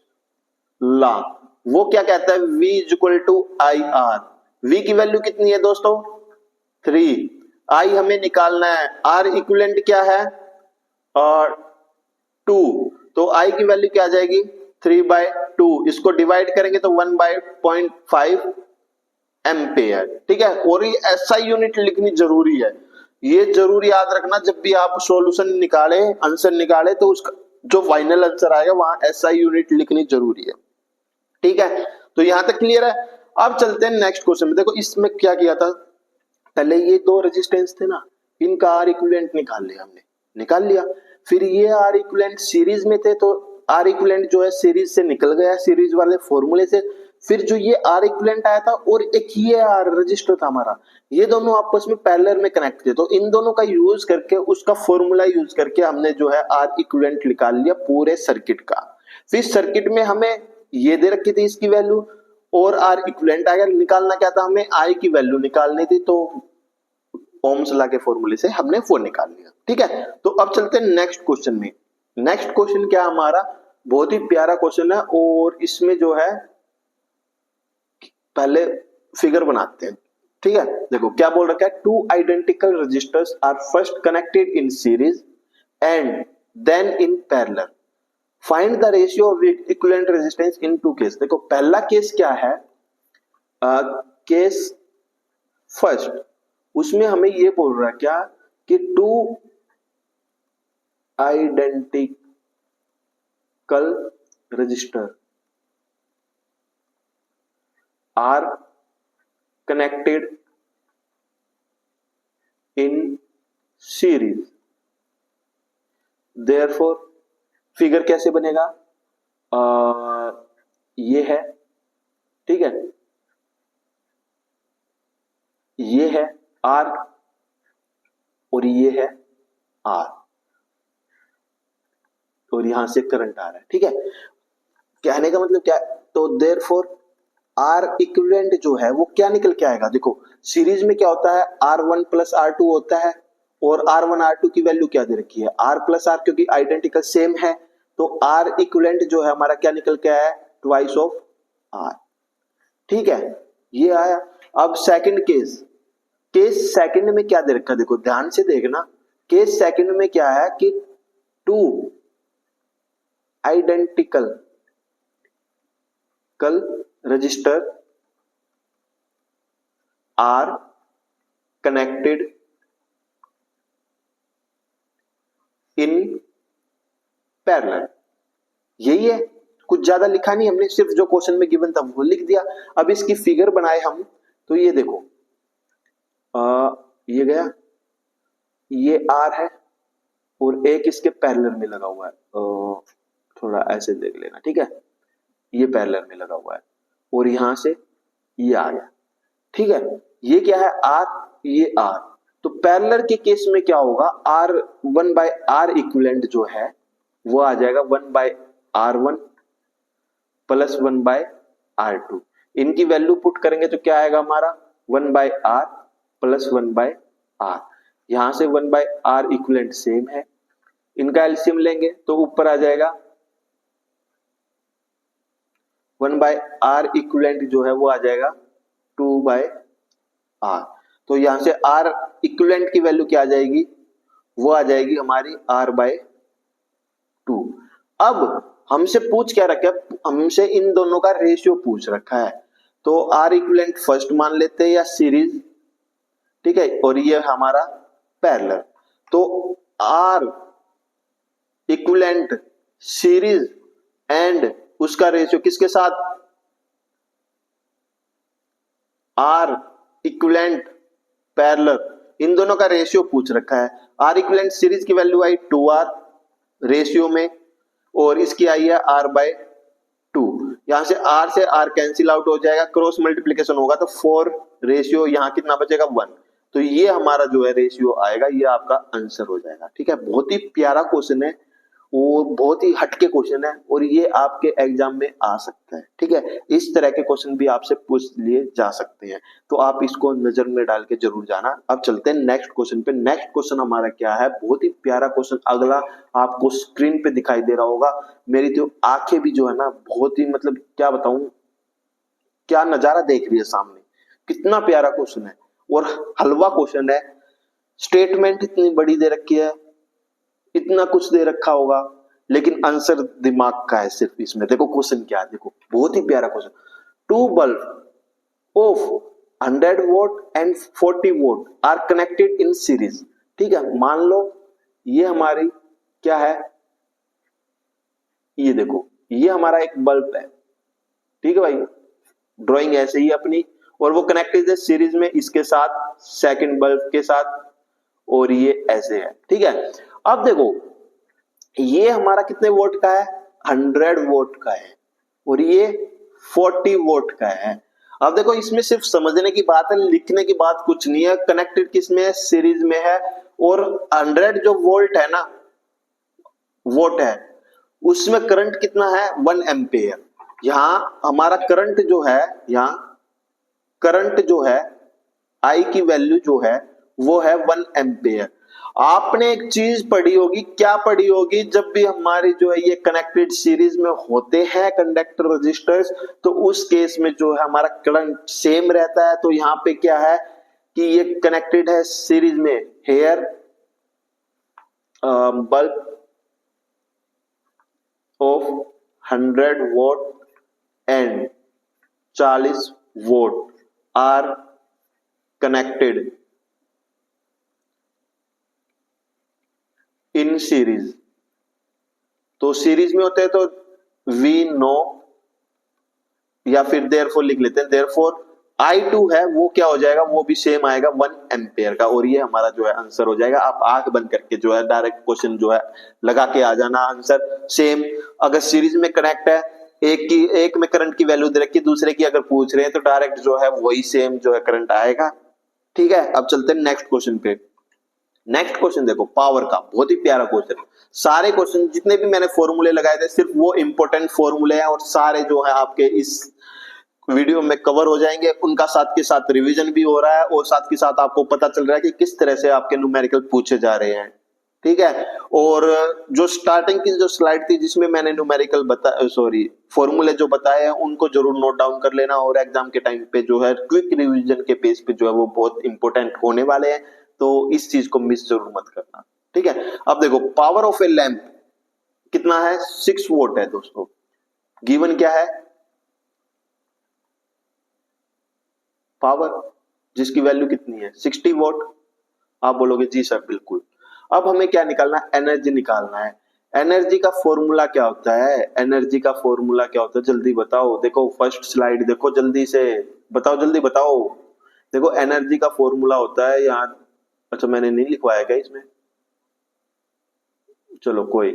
लॉ वो क्या कहता है, V equal to I R. V की वैल्यू कितनी है दोस्तों 3, I हमें निकालना है, R इक्विवेलेंट क्या है 2, तो I की वैल्यू क्या आ जाएगी 3/2, इसको डिवाइड करेंगे तो 1/0.5 एम्पेयर, ठीक है। और ये SI यूनिट लिखनी जरूरी है, ये जरूर याद रखना जब भी आप सॉल्यूशन निकाले, आंसर निकाले, तो उसका जो फाइनल आंसर आएगा वहां SI यूनिट लिखनी जरूरी है, ठीक है। तो यहां तक क्लियर है। अब चलते हैं नेक्स्ट क्वेश्चन में। देखो इसमें क्या किया था, पहले ये 2 रेजिस्टेंस थे ना, इनका आर इक्विवेलेंट निकाल लिया हमने, निकाल लिया। फिर ये आर इक्विवेलेंट सीरीज में थे तो आर इक्विवेलेंट जो है सीरीज से निकल गया, सीरीज वाले फॉर्मूले से। फिर जो ये आर इक्विवेलेंट आया था और एक ये आर रजिस्टर था हमारा, ये दोनों आपस में पैरेलल में कनेक्ट थे। तो इन दोनों का यूज करके, उसका फॉर्मूला यूज करके हमने जो है आर इक्विवेलेंट निकाल लिया पूरे सर्किट का। फिर सर्किट में हमें ये दे रखी थी इसकी वैल्यू, और आर इक्विवेलेंट आ गया। निकालना क्या था हमें, आई की वैल्यू निकालनी थी, तो ओम्स लॉ के फॉर्मूले से हमने वो निकाल लिया। ठीक है, तो अब चलते हैं नेक्स्ट क्वेश्चन में। नेक्स्ट क्वेश्चन क्या हमारा, बहुत ही प्यारा क्वेश्चन है, और इसमें जो है पहले फिगर बनाते हैं। ठीक है, देखो क्या बोल रखा है, two identical registers are first connected in series and then in parallel, find the ratio of equivalent resistance in two case. देखो पहला केस क्या है, केस फर्स्ट, उसमें हमें ये बोल रहा है क्या कि two identical register are connected in series, therefore figure कैसे बनेगा, ये है, ठीक है, ये है आर और ये है आर, और यहां से करंट आ रहा है। ठीक है, कहने का मतलब क्या है, तो देयरफॉर आर इक्विवेलेंट जो है वो क्या निकल के आएगा, देखो सीरीज में क्या होता है, R1 प्लस R2 होता है, और R1 R2 की वैल्यू क्या दे रखी है, R प्लस R, क्योंकि आइडेंटिकल सेम है, तो R इक्विवेलेंट जो है हमारा क्या निकल के आया है, ट्वाइस ऑफ R। ठीक है, ये आया। अब सेकंड केस, केस सेकंड में क्या दे रखा है, देखो ध्यान से देखना, केस सेकंड में क्या है कि two identical register are connected in parallel, यही है, कुछ ज्यादा लिखा नहीं हमने, सिर्फ जो क्वेश्चन में गिवन था वो लिख दिया। अब इसकी फिगर बनाए हम, तो ये देखो ये गया, ये आर है और एक इसके पैरेलल में लगा हुआ है, थोड़ा ऐसे देख लेना, ठीक है, ये पैरेलल में लगा हुआ है, और यहां से ये आ गया। ठीक है, ये क्या है आर, ये आर, तो पैरेलल के केस में क्या होगा, आर 1/r इक्विवेलेंट जो है वो आ जाएगा 1/r1 प्लस 1/r2। इनकी वैल्यू पुट करेंगे तो क्या आएगा हमारा 1/r प्लस 1/r, यहां से 1/r इक्विवेलेंट सेम है, इनका एलसीएम लेंगे तो ऊपर आ जाएगा 1/r इक्विवेलेंट जो है वो आ जाएगा 2/r, तो यहां से r इक्विवेलेंट की वैल्यू क्या आ जाएगी, वो आ जाएगी हमारी r/2। अब हमसे पूछ क्या रखा है, हमसे इन दोनों का रेशियो पूछ रखा है, तो r इक्विवेलेंट फर्स्ट मान लेते हैं या सीरीज, ठीक है, और ये हमारा पैरेलल, तो r इक्विवेलेंट सीरीज एंड उसका रेशियो किसके साथ, R इक्विवेलेंट पैरेलल, इन दोनों का रेशियो पूछ रखा है। R इक्विवेलेंट सीरीज की वैल्यू आई 2R रेशियो में, और इसकी आई है R/2, यहां से R से R कैंसिल आउट हो जाएगा, क्रॉस मल्टीप्लीकेशन होगा तो 4 रेशियो, यहां कितना बचेगा 1, तो ये हमारा जो है रेशियो आएगा, ये आपका आंसर हो जाएगा। ठीक है, बहुत ही प्यारा क्वेश्चन है और बहुत ही हटके क्वेश्चन है, और ये आपके एग्जाम में आ सकता है। ठीक है, इस तरह के क्वेश्चन भी आपसे पूछ लिए जा सकते हैं, तो आप इसको नजर में डाल के जरूर जाना। अब चलते हैं नेक्स्ट क्वेश्चन पे। नेक्स्ट क्वेश्चन हमारा क्या है, बहुत ही प्यारा क्वेश्चन, अगला आपको स्क्रीन पे दिखाई दे रहा होगा, मेरी तो आंखें भी जो है ना बहुत ही, मतलब क्या बताऊं, क्या नजारा देख रही है सामने, कितना प्यारा क्वेश्चन है और हलवा क्वेश्चन है। स्टेटमेंट इतनी बड़ी दे रखी है, इतना कुछ दे रखा होगा, लेकिन आंसर दिमाग का है सिर्फ इसमें। देखो क्वेश्चन क्या है, देखो बहुत ही प्यारा question, 2 bulb of 100 volt and 40 volt are connected in series. ठीक है, मान लो ये हमारी क्या है, ये देखो ये हमारा एक बल्ब है, ठीक है भाई, ड्राइंग ऐसे ही अपनी, और वो कनेक्टेड है सीरीज में इसके साथ, सेकंड बल्ब के साथ, और ये ऐसे है। ठीक है, अब देखो ये हमारा कितने वोल्ट का है, 100 वोल्ट का है, और ये 40 वोल्ट का है। अब देखो इसमें सिर्फ समझने की बात है, लिखने की बात कुछ नहीं है। कनेक्टेड किसमें है, सीरीज में है, और 100 जो वोल्ट है ना, वोल्ट है, उसमें करंट कितना है 1 एम्पियर। यहां हमारा करंट जो है, यहां करंट जो है आई की वैल्यू जो है वो है 1 एम्पेयर। आपने एक चीज पढ़ी होगी, क्या पढ़ी होगी, जब भी हमारी जो है ये कनेक्टेड सीरीज में होते हैं कंडक्टर रजिस्टर्स, तो उस केस में जो है हमारा करंट सेम रहता है। तो यहाँ पे क्या है कि ये कनेक्टेड है सीरीज में, here bulb of 100 volt and 40 volt are connected in series. तो सीरीज में होते हैं तो वी नो, या फिर देयरफॉर लिख लेते हैं, देयरफॉर I2 है वो क्या हो जाएगा, वो भी सेम आएगा 1 एम्पेयर का। और ये हमारा जो है आंसर हो जाएगा। आप आंख बंद करके जो है डायरेक्ट क्वेश्चन जो है लगा के आ जाना, आंसर सेम। अगर सीरीज में कनेक्ट है, एक में करंट की वैल्यू दे रखी, दूसरे की अगर पूछ रहे हैं तो डायरेक्ट जो है वही सेम जो है करंट आएगा। ठीक है, अब चलते हैं नेक्स्ट क्वेश्चन पे। नेक्स्ट क्वेश्चन देखो, पावर का, बहुत ही प्यारा क्वेश्चन। सारे क्वेश्चन जितने भी मैंने फॉर्मूले लगाए थे सिर्फ वो इंपॉर्टेंट फॉर्मूले हैं, और सारे जो है आपके इस वीडियो में कवर हो जाएंगे। उनका साथ के साथ रिवीजन भी हो रहा है, और साथ के साथ आपको पता चल रहा है कि किस तरह से आपके न्यूमेरिकल पूछे जा रहे हैं। ठीक है, और जो स्टार्टिंग की जो स्लाइड थी जिसमें मैंने न्यूमेरिकल फॉर्मूले जो बताए हैं उनको जरूर नोट डाउन कर लेना, और एग्जाम के टाइम पे जो है क्विक रिवीजन के पेज पे जो है वो बहुत इंपॉर्टेंट होने वाले हैं। तो इस चीज को मिस जरूर मत करना। ठीक है, अब देखो पावर ऑफ ए लैंप कितना है, 6 वोट है दोस्तों। गिवन क्या है, पावर जिसकी वैल्यू कितनी है 60 वोट। आप बोलोगे जी सर बिल्कुल। अब हमें क्या निकालना है, एनर्जी निकालना है। एनर्जी का फॉर्मूला क्या होता है, एनर्जी का फॉर्मूला क्या होता है, जल्दी बताओ। देखो फर्स्ट स्लाइड देखो, जल्दी से बताओ, जल्दी बताओ। देखो एनर्जी का फॉर्मूला होता है यहाँ, अच्छा मैंने नहीं लिखवाया क्या इसमें, चलो कोई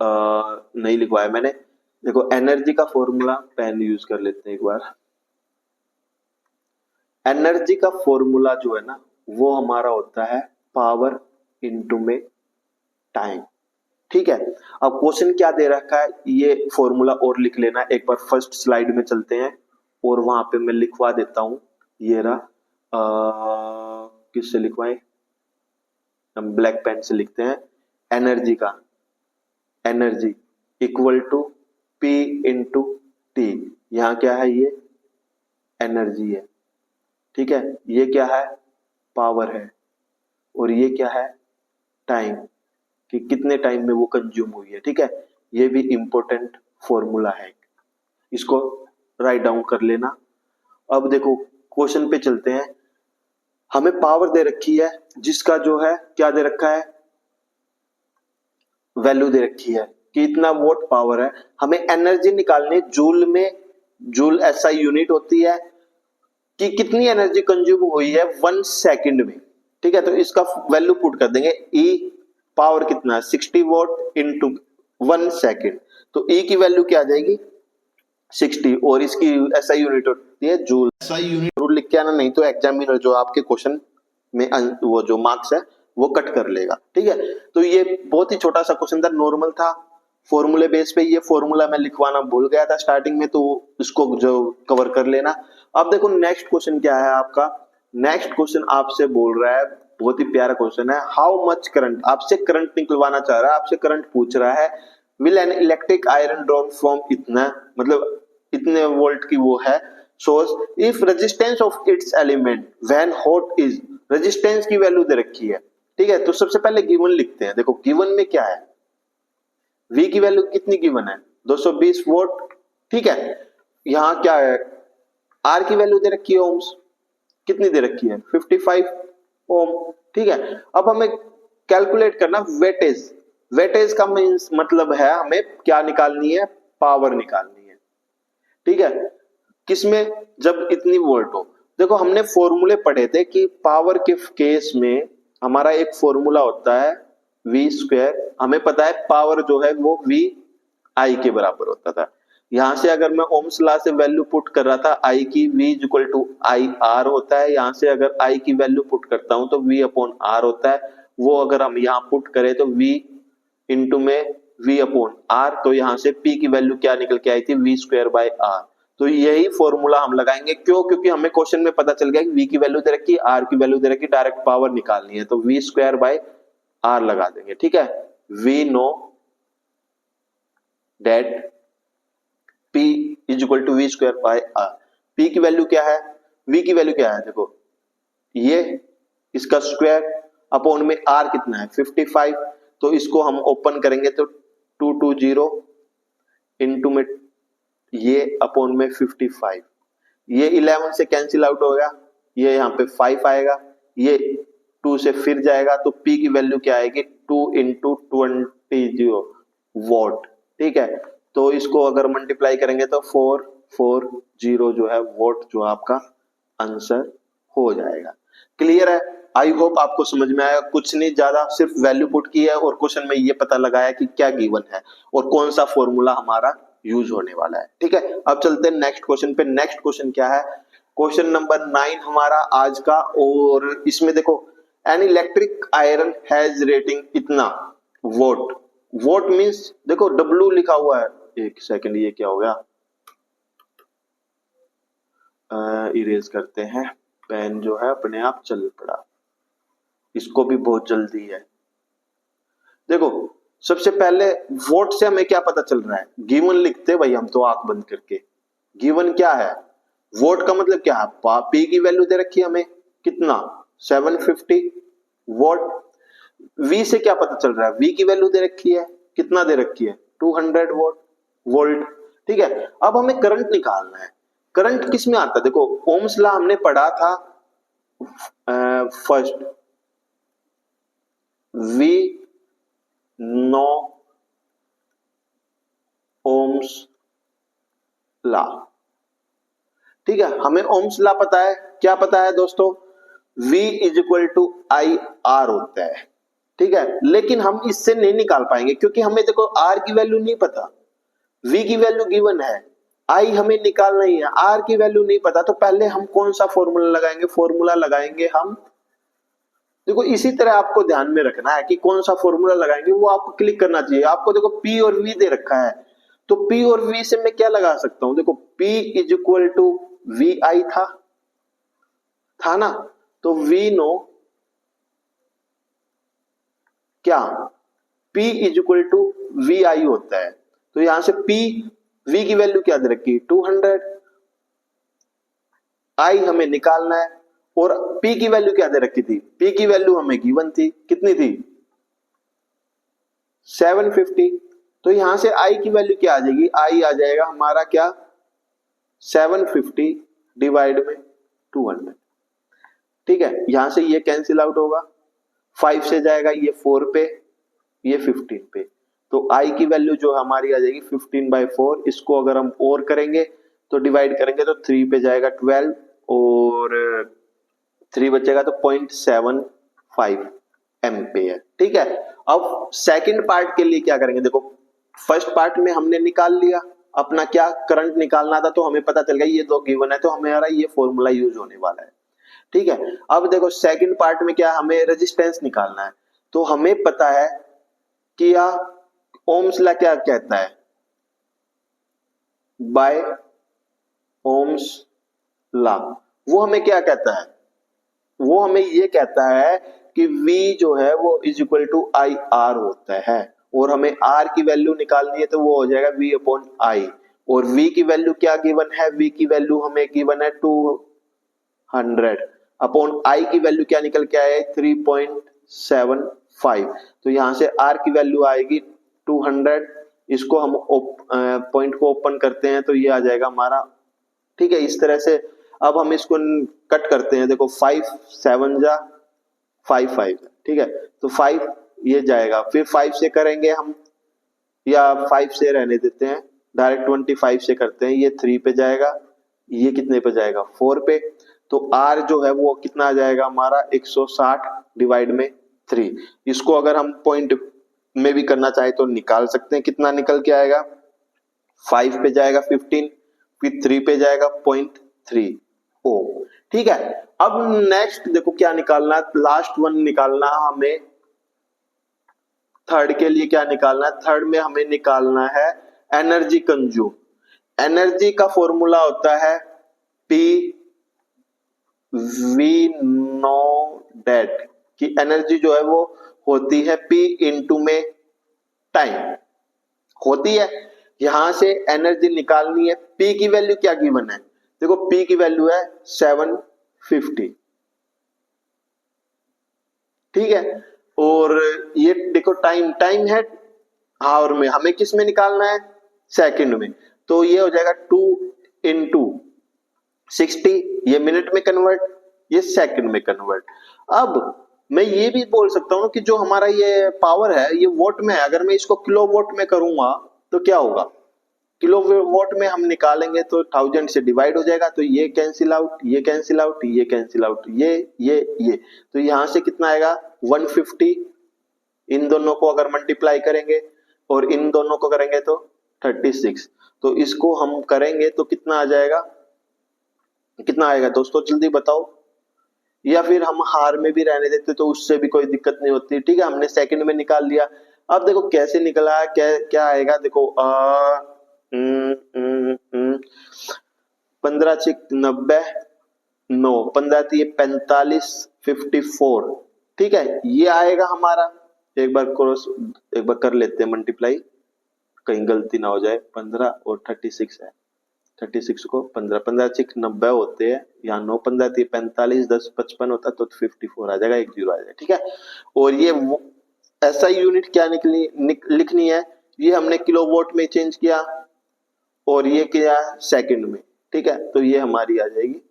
नहीं लिखवाया मैंने। देखो एनर्जी का फॉर्मूला, पेन यूज कर लेते हैं एक बार। एनर्जी का फॉर्मूला जो है ना वो हमारा होता है पावर इनटू में टाइम। ठीक है, अब क्वेश्चन क्या दे रखा है ये फॉर्मूला और लिख लेना। एक बार फर्स्ट स्लाइड में चलते हैं और वहां पे मैं लिखवा देता हूं। ये रहा, किससे लिखवाएं, हम ब्लैक पेन से लिखते हैं। एनर्जी का, energy equal to P into T. यहां क्या है, ये एनर्जी है। ठीक है, ये क्या है, पावर है, और ये क्या है, टाइम, कि कितने टाइम में वो कंज्यूम हुई है। ठीक है, ये भी इंपॉर्टेंट फॉर्मूला है, इसको राइट डाउन कर लेना। अब देखो क्वेश्चन पे चलते हैं। हमें पावर दे रखी है जिसका जो है क्या दे रखा है, वैल्यू दे रखी है कि इतना वोट पावर है। हमें एनर्जी निकालनी, जूल में, जूल ऐसा यूनिट होती है कि कितनी एनर्जी कंज्यूम हुई है 1 सेकंड में। ठीक है, तो इसका वैल्यू पुट कर देंगे, ई पावर कितना है 60 वोट इंटू 1 सेकंड। तो ई की वैल्यू क्या आ जाएगी 60, और इसकी ऐसा यूनिट होती है जूल। ऐसा यूनिट जरूर लिख के आना, नहीं तो एग्जामिनर जो आपके क्वेश्चन में वो जो मार्क्स है वो कट कर लेगा। ठीक है, तो ये बहुत ही छोटा सा क्वेश्चन था, नॉर्मल था, फॉर्मूले बेस पे। ये फॉर्मूला मैं लिखवाना भूल गया था स्टार्टिंग में, तो इसको जो कवर कर लेना। अब देखो नेक्स्ट क्वेश्चन क्या है आपका। नेक्स्ट क्वेश्चन आपसे बोल रहा है, बहुत ही प्यारा क्वेश्चन है, हाउ मच करंट, आपसे करंट निकलवाना चाह रहा है, आपसे करंट पूछ रहा है। Will an electric iron drawn from इतना, मतलब इतने वोल्ट की वो है source, if resistance of its element when hot is, resistance की वैल्यू दे रखी है। ठीक है, तो सबसे पहले गिवन लिखते हैं। देखो गिवन में क्या है, V की वैल्यू कितनी गिवन है 220 वोल्ट। ठीक है, यहां क्या है, R की वैल्यू दे रखी है ओम्स, कितनी दे रखी है 55 ओम। ठीक है, अब हमें कैलकुलेट करना वेटेज। वेटेज का मींस मतलब है हमें क्या निकालनी है, पावर निकालनी है। ठीक है, किसमें, जब इतनी वोल्ट हो। देखो हमने फॉर्मूले पढ़े थे कि पावर के केस में हमारा एक फॉर्मूला होता है V स्क्वायर। हमें पता है पावर जो है वो V I के बराबर होता था। यहां से अगर मैं ओम्स लॉ से वैल्यू पुट कर रहा था I की, V equal to I R होता है। यहां से अगर I की वैल्यू पुट करता हूं तो V अपॉन R होता है। वो अगर हम यहाँ पुट करें तो V इंटू में V अपॉन R, तो यहाँ से P की वैल्यू क्या निकल के आई थी, V स्क्वायर बाय R। तो यही फॉर्मूला हम लगाएंगे, क्यों, क्योंकि हमें क्वेश्चन में पता चल गया कि V की वैल्यू दे रखी है, R की वैल्यू दे रखी है, डायरेक्ट पावर निकालनी है, तो V स्क्वायर बाय R लगा देंगे। ठीक है, we know that P is equal to V square by R। P की वैल्यू क्या है, V की वैल्यू क्या है, देखो ये इसका स्क्वायर अपॉन में R कितना है 55, तो इसको हम ओपन करेंगे तो 220 इंटू में ये अपॉन में 55, ये 11 से कैंसिल आउट होगा, ये यहाँ पे 5 आएगा, ये 2 से फिर जाएगा, तो P की वैल्यू क्या आएगी 2 इंटू 20 वॉट। ठीक है, तो इसको अगर मल्टीप्लाई करेंगे तो 440 जो है वोट जो आपका आंसर हो जाएगा। क्लियर है, आई होप आपको समझ में आया, कुछ नहीं ज्यादा, सिर्फ वैल्यू पुट की है और क्वेश्चन में ये पता लगाया कि क्या गिवन है और कौन सा फॉर्मूला हमारा यूज होने वाला है। ठीक है, अब चलते हैं नेक्स्ट क्वेश्चन पे। नेक्स्ट क्वेश्चन क्या है, क्वेश्चन नंबर 9 हमारा आज का, और इसमें देखो an electric iron has rating इतना वोट। वोट मींस देखो W लिखा हुआ है, एक सेकंड ये क्या हो गया, इरेज करते हैं, पेन जो है अपने आप चल पड़ा, इसको भी बहुत जल्दी है। देखो सबसे पहले वोट से हमें क्या पता चल रहा है, गिवन लिखते भाई हम तो आंख बंद करके, गिवन क्या है, वोट का मतलब क्या है, P की वैल्यू दे रखी है हमें कितना 750 वोट। V से क्या पता चल रहा है, V की वैल्यू दे रखी है कितना दे रखी है 200 वोल्ट। ठीक है, अब हमें करंट निकालना है। करंट किस में आता है, देखो ओम्स लॉ हमने पढ़ा था first, V know ohm's law. ठीक है, हमें ओम्स लॉ पता है, क्या पता है दोस्तों, V is equal to I R होता है। ठीक है, लेकिन हम इससे नहीं निकाल पाएंगे क्योंकि हमें देखो R की वैल्यू नहीं पता, V की वैल्यू गिवन है, I हमें निकालना ही है, R की वैल्यू नहीं पता, तो पहले हम कौन सा फॉर्मूला लगाएंगे, फॉर्मूला लगाएंगे हम, देखो इसी तरह आपको ध्यान में रखना है कि कौन सा फॉर्मूला लगाएंगे वो आपको क्लिक करना चाहिए। आपको देखो P और V दे रखा है, तो P और V से मैं क्या लगा सकता हूं, देखो P is equal to VI था ना, तो V नो क्या P is equal to VI होता है, तो यहां से P V की वैल्यू क्या दे रखी 200, I हमें निकालना है, और P की वैल्यू क्या दे रखी थी, P की वैल्यू हमें गिवन थी कितनी थी 750, तो यहां से I की वैल्यू क्या आ जाएगी, I आ जाएगा हमारा क्या 750 डिवाइड में 200। ठीक है, यहां से ये कैंसिल आउट होगा, 5 से जाएगा ये 4 पे, ये 15 पे, तो I की वैल्यू जो हमारी आ जाएगी 15/4। इसको अगर हम और करेंगे तो डिवाइड करेंगे तो 3 पे जाएगा 12 और 3 बचेगा तो 0.75 एम्पेयर। ठीक है, अब सेकंड पार्ट के लिए क्या करेंगे, देखो फर्स्ट पार्ट में हमने निकाल लिया अपना क्या करंट निकालना था, तो हमें पता चल गया ये दो गिवन है, तो हमारा ये फॉर्मूला यूज होने वाला है। ठीक है, अब देखो सेकंड पार्ट में क्या हमें रेजिस्टेंस निकालना है, तो हमें पता है कि ओम्स लॉ क्या कहता है, बाय ओम्स लॉ वो हमें क्या कहता है, वो हमें ये कहता है कि V जो है वो is equal to I R होता है, और हमें R की वैल्यू निकालनी है तो वो हो जाएगा V अपॉन आई, और V की वैल्यू क्या गिवन है, V की वैल्यू हमें गिवन है 200 अपॉन I की वैल्यू क्या निकल के आए 3.75, तो यहां से R की वैल्यू आएगी 200, इसको हम पॉइंट को ओपन करते हैं तो ये आ जाएगा हमारा। ठीक है, इस तरह से अब हम इसको कट करते हैं, देखो 5 7 जा 5 ठीक है, तो 5 ये जाएगा, फिर 5 से करेंगे हम, या 5 से रहने देते हैं, डायरेक्ट 25 से करते हैं, ये 3 पे जाएगा, ये कितने पे जाएगा 4 पे, तो R जो है वो कितना आ जाएगा हमारा 160 डिवाइड में 3। इसको अगर हम पॉइंट में भी करना चाहे तो निकाल सकते हैं, कितना निकल के आएगा 5 पे जाएगा 15, फिर 3 पे जाएगा 0.3 ओम। ठीक है, अब नेक्स्ट देखो क्या निकालना है, लास्ट वन निकालना हमें थर्ड के लिए क्या निकालना है, थर्ड में हमें निकालना है एनर्जी कंज्यूम। एनर्जी का फॉर्मूला होता है पी वी नो डेट, कि एनर्जी जो है वो होती है पी इंटू में टाइम होती है। यहां से एनर्जी निकालनी है, पी की वैल्यू क्या गिवन है, देखो पी की वैल्यू है 750, ठीक है। और ये देखो टाइम, टाइम है आवर में, हमें किस में निकालना है, सेकंड में। तो ये हो जाएगा 2 इंटू 60, ये मिनट में कन्वर्ट, ये सेकंड में कन्वर्ट। अब मैं ये भी बोल सकता हूं कि जो हमारा ये पावर है ये वोट में है, अगर मैं इसको किलो वोट में करूंगा तो क्या होगा, किलो वोट में हम निकालेंगे तो 1000 से डिवाइड हो जाएगा, तो ये कैंसिल आउट, ये कैंसिल आउट, ये कैंसिल आउट, ये तो यहां से कितना आएगा 150, इन दोनों को अगर मल्टीप्लाई करेंगे और इन दोनों को करेंगे तो 36, तो इसको हम करेंगे तो कितना आ जाएगा, कितना आएगा दोस्तों जल्दी बताओ, या फिर हम हार में भी रहने देते तो उससे भी कोई दिक्कत नहीं होती, ठीक है। हमने सेकंड में निकाल लिया। अब देखो कैसे निकला, क्या क्या आएगा, देखो 15 6 90, 9 15 45 54, ठीक है, ये आएगा हमारा। एक बार क्रॉस, एक बार कर लेते हैं मल्टीप्लाई, कहीं गलती ना हो जाए। 15 और 36 है, 36 को 15 15 6 90 होते हैं, यहाँ 9 15 45 10 55 होता तो 54 आ जाएगा, एक जीरो आ जाएगा, ठीक है। और ये ऐसा यूनिट क्या लिखनी है, ये हमने किलोवाट में चेंज किया और ये किया सेकंड में, ठीक है। तो ये हमारी आ जाएगी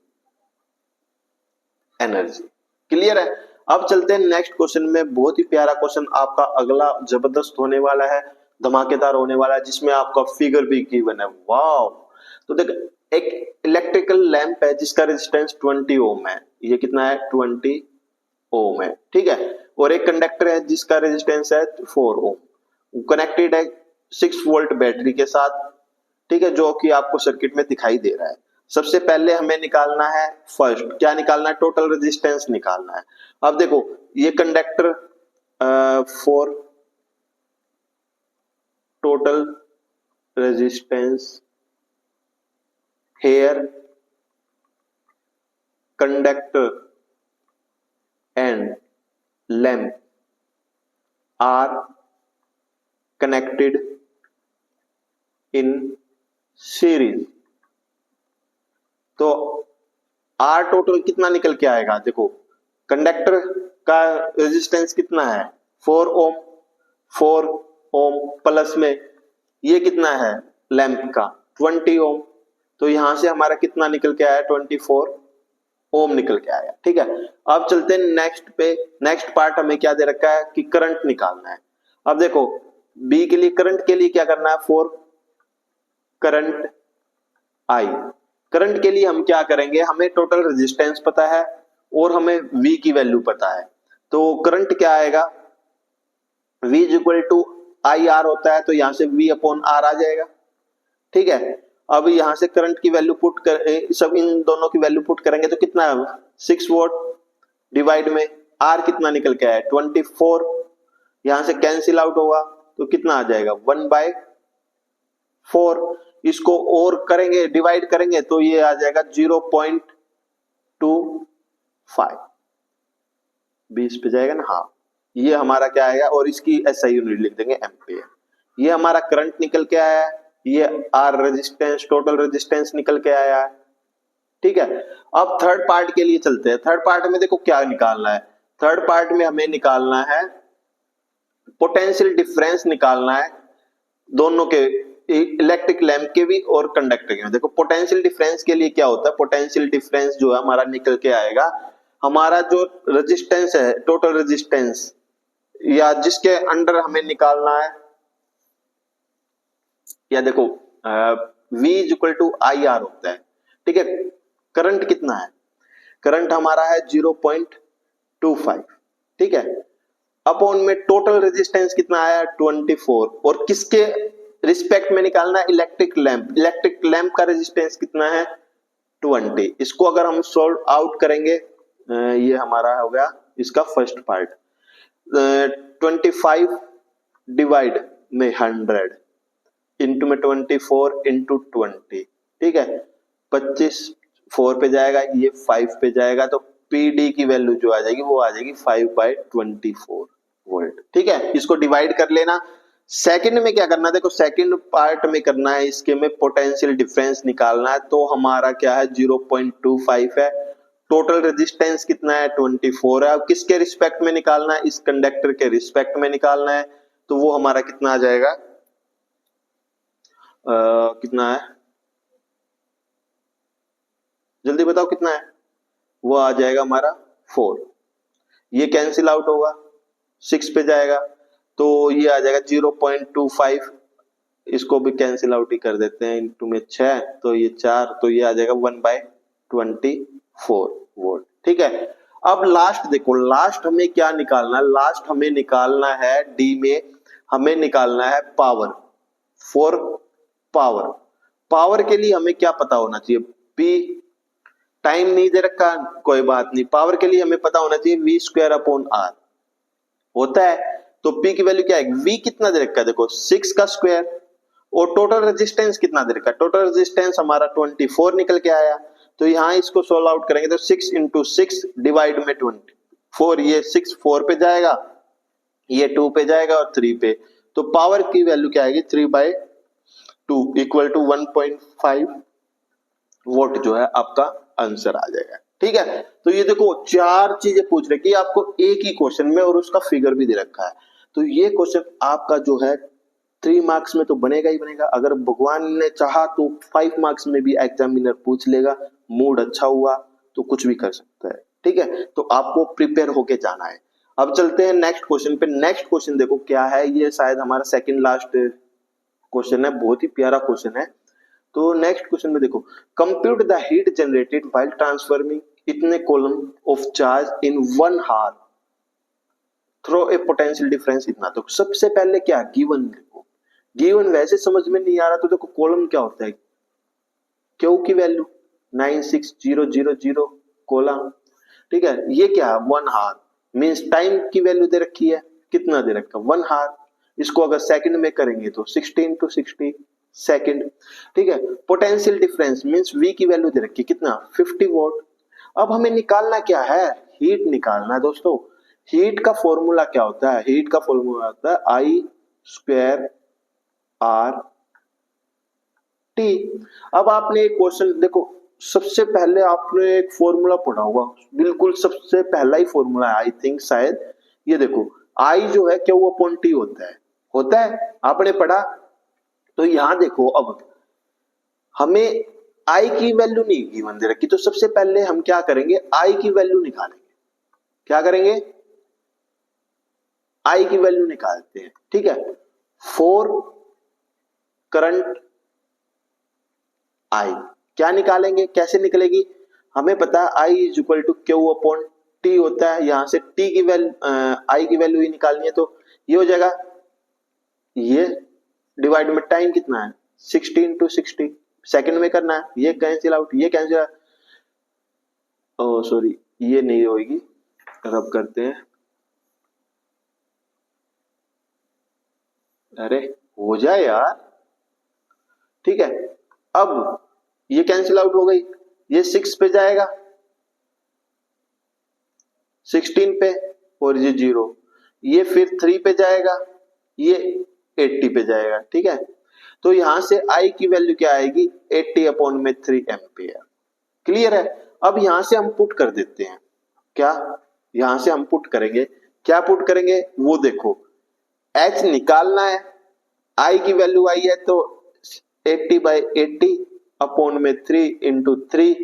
एनर्जी। क्लियर है। अब चलते हैं नेक्स्ट क्वेश्चन में, बहुत ही प्यारा क्वेश्चन आपका अगला जबरदस्त होने वाला है, धमाकेदार होने वाला है, जिसमें आपका फिगर भी गिवन है। वाओ, तो देख एक इलेक्ट्रिकल लैंप है जिसका रेजिस्टेंस 20 ओम है, ये कितना है 20 ओम है, ठीक है। और एक कंडक्टर है जिसका रेजिस्टेंस है 4 ओम, कनेक्टेड है 6 वोल्ट बैटरी के साथ, ठीक है, जो कि आपको सर्किट में दिखाई दे रहा है। सबसे पहले हमें निकालना है फर्स्ट, क्या निकालना है, टोटल रेजिस्टेंस निकालना है। अब देखो ये conductor for total resistance here conductor and lamp are connected in series. तो आर टोटल कितना निकल के आएगा, देखो कंडक्टर का रेजिस्टेंस कितना है 4 ओम, 4 ओम प्लस में ये कितना है लैंप का 20 ओम, तो यहां से हमारा कितना निकल के आया 24 ओम निकल के आया, ठीक है। अब चलते हैं नेक्स्ट पे। नेक्स्ट पार्ट हमें क्या दे रखा है कि करंट निकालना है। अब देखो बी के लिए, करंट के लिए क्या करना है, फॉर करंट आई, करंट के लिए हम क्या करेंगे, हमें टोटल रेजिस्टेंस पता है और हमें V की वैल्यू पता है, तो करंट क्या आएगा, V is equal to I R होता है, तो यहां से V अपॉन आर आ जाएगा, ठीक है। अब यहां से करंट की वैल्यू पुट कर, सब इन दोनों की वैल्यू पुट करेंगे तो कितना है 6 वोल्ट डिवाइड में आर कितना निकल के आया 24, यहां से कैंसिल आउट होगा तो कितना आ जाएगा 1/4, इसको और करेंगे डिवाइड करेंगे तो ये आ जाएगा 0.25, 20 पे जाएगा ना, हाँ ये हमारा क्या आएगा, और इसकी एसआई यूनिट लिख देंगे एम्पियर। ये हमारा करंट निकल के आया है, ये आर रेजिस्टेंस टोटल रेजिस्टेंस निकल के आया है, ठीक है। अब थर्ड पार्ट के लिए चलते हैं। थर्ड पार्ट में देखो क्या निकालना है, थर्ड पार्ट में हमें निकालना है पोटेंशियल डिफरेंस निकालना है दोनों के, इलेक्ट्रिक लैंप के भी और कंडक्टर के भी। देखो पोटेंशियल डिफरेंस के लिए क्या होता है, पोटेंशियल डिफरेंस जो है हमारा निकल के आएगा, हमारा जो रेजिस्टेंस है टोटल रेजिस्टेंस या जिसके अंडर हमें निकालना है, या देखो V is equal to I R होता है, ठीक है। करंट कितना है, करंट हमारा है 0.25, ठीक है, अपॉन में टोटल रेजिस्टेंस कितना आया 24, और किसके रिस्पेक्ट में निकालना है, इलेक्ट्रिक लैंप, इलेक्ट्रिक लैंप का रेजिस्टेंस कितना है 20। इसको अगर हम सॉल्व आउट करेंगे, ये हमारा हो गया इसका फर्स्ट पार्ट, 25 डिवाइड में 100 इंटू में 24 इंटू 20, ठीक है, 25 4 पे जाएगा, ये 5 पे जाएगा, तो पीडी की वैल्यू जो आ जाएगी वो आ जाएगी 5/24 वोल्ट, ठीक है। इसको डिवाइड कर लेना। सेकंड में क्या करना है, देखो सेकंड पार्ट में करना है, इसके में पोटेंशियल डिफरेंस निकालना है, तो हमारा क्या है 0.25 है। टोटल रेजिस्टेंस कितना है 24 है। अब किसके रिस्पेक्ट में निकालना है, इस कंडक्टर के रिस्पेक्ट में निकालना है, तो वो हमारा कितना आ जाएगा, कितना है, जल्दी बताओ कितना है, वो आ जाएगा हमारा 4। ये कैंसिल आउट होगा, 6 पे जाएगा, तो ये आ जाएगा 0.25, इसको भी कैंसिल आउट ही कर देते हैं, इंटू में 6 तो ये 4, तो ये आ जाएगा 1/24 वोल्ट, ठीक है। अब लास्ट देखो, लास्ट हमें क्या निकालना है, लास्ट हमें निकालना है डी में, हमें निकालना है पावर, फॉर पावर। पावर के लिए हमें क्या पता होना चाहिए, पी, टाइम नहीं दे रखा कोई बात नहीं, पावर के लिए हमें पता होना चाहिए v²/r होता है, तो P की वैल्यू क्या है, V कितना दे रखा है, देखो 6 का स्क्वायर, और टोटल रेजिस्टेंस कितना दे रखा है, टोटल रेजिस्टेंस हमारा 24 निकल के आया, तो यहां इसको सोल्व आउट करेंगे तो 6 इंटू 6 डिवाइड में 24, ये 6 4 पे जाएगा, ये 2 पे जाएगा और 3 पे, तो पावर की वैल्यू क्या आएगी 3/2 इक्वल टू 1.5 वोट जो है आपका आंसर आ जाएगा, ठीक है। तो ये देखो 4 चीजें पूछ रही है आपको एक ही क्वेश्चन में, और उसका फिगर भी दे रखा है, तो ये क्वेश्चन आपका जो है 3 मार्क्स में तो बनेगा ही बनेगा, अगर भगवान ने चाहा तो 5 मार्क्स में भी एग्जामिनर पूछ लेगा, मूड अच्छा हुआ तो कुछ भी कर सकता है, ठीक है। तो आपको प्रिपेयर होके जाना है। अब चलते हैं नेक्स्ट क्वेश्चन पे। नेक्स्ट क्वेश्चन देखो क्या है, ये शायद हमारा सेकंड लास्ट क्वेश्चन है, बहुत ही प्यारा क्वेश्चन है। तो नेक्स्ट क्वेश्चन में देखो, compute the heat generated while transforming इतने कॉलम ऑफ चार्ज इन 1 हार थ्रो ए पोटेंशियल डिफरेंस इतना। तो सबसे पहले क्या गिवन लिखो, गिवन वैसे समझ में नहीं आ रहा तो देखो कॉलम क्या होता है, क्यू की वैल्यू 96000 कॉलम, ठीक है। ये क्या है 1 हार, मींस टाइम की वैल्यू दे रखी है, कितना दे रखा 1 हार, इसको अगर सेकंड में करेंगे तो 60 × 60 सेकंड, ठीक है। पोटेंशियल डिफरेंस मींस V की वैल्यू दे रखी है कितना 50 वोल्ट। अब हमें निकालना क्या है, हीट निकालना है दोस्तों। हीट का फॉर्मूला क्या होता है, हीट का फॉर्मूला होता है I² RT। अब आपने एक क्वेश्चन देखो, सबसे पहले आपने एक फॉर्मूला पढ़ा होगा, बिल्कुल सबसे पहला ही फॉर्मूला है आई थिंक शायद, ये देखो I जो है Q/T होता है आपने पढ़ा। तो यहां देखो, अब हमें I की वैल्यू नहीं गिवन दे रखी, तो सबसे पहले हम क्या करेंगे, I की वैल्यू निकालेंगे। क्या करेंगे, I की वैल्यू निकालते हैं, ठीक है। फॉर करंट I क्या निकालेंगे, कैसे निकलेगी, हमें पता है I is equal to Q/T होता है, यहां से T की वैल्यू I की वैल्यू ही निकालनी है, तो ये हो जाएगा, ये डिवाइड में टाइम कितना है 60 × 60 सेकंड में करना है, ये कैंसिल आउट, ये कैंसिल आउट, ओ सॉरी ये नहीं होगी, रब करते हैं, अरे हो जाए यार, ठीक है। अब ये कैंसिल आउट हो गई, ये 6 पे जाएगा 16 पे, और ये 0, ये फिर 3 पे जाएगा, ये 80 पे जाएगा, ठीक है। तो यहां से I की वैल्यू क्या आएगी 80/3 एम्पियर, क्लियर है। अब यहां से हम पुट कर देते हैं, क्या यहां से हम पुट करेंगे, क्या पुट करेंगे वो देखो, H निकालना है, I की वैल्यू आई है तो 80/80/3 × 3,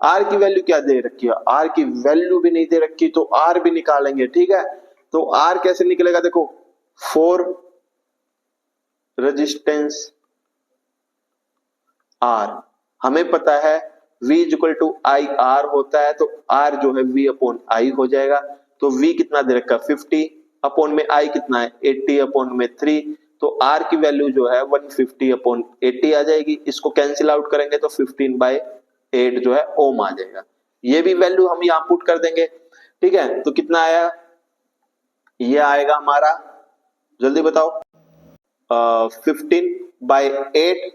R की वैल्यू क्या दे रखी है, R की वैल्यू भी नहीं दे रखी, तो R भी निकालेंगे, ठीक है। तो R कैसे निकलेगा, देखो 4 रेजिस्टेंस R, हमें पता है V = IR होता है, तो R जो है V/I हो जाएगा, तो V कितना दे रखा 50 अपॉन में I कितना है 80/3, तो R की वैल्यू जो है 150/80 आ जाएगी, इसको कैंसिल आउट करेंगे तो 15/8 जो है ओम आ जाएगा, ये भी वैल्यू हम यहां पुट कर देंगे, ठीक है। तो कितना आया, ये आएगा हमारा, जल्दी बताओ 15/8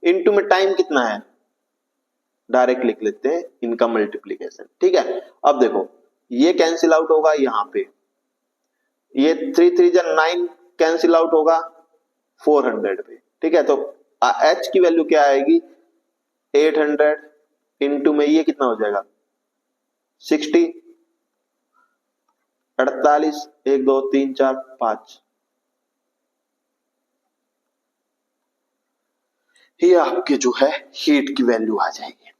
इनटू में टाइम कितना है, डायरेक्ट लिख लेते हैं इनका मल्टीप्लीकेशन। ठीक है, अब देखो ये कैंसिल आउट होगा, यहाँ पे ये 3 3 9 कैंसिल आउट होगा 400 पे। ठीक है, तो h की वैल्यू क्या आएगी 800 इनटू में ये कितना हो जाएगा 60, 48, 1 2 3 4 5, ये आपके जो है हीट की वैल्यू आ जाएगी।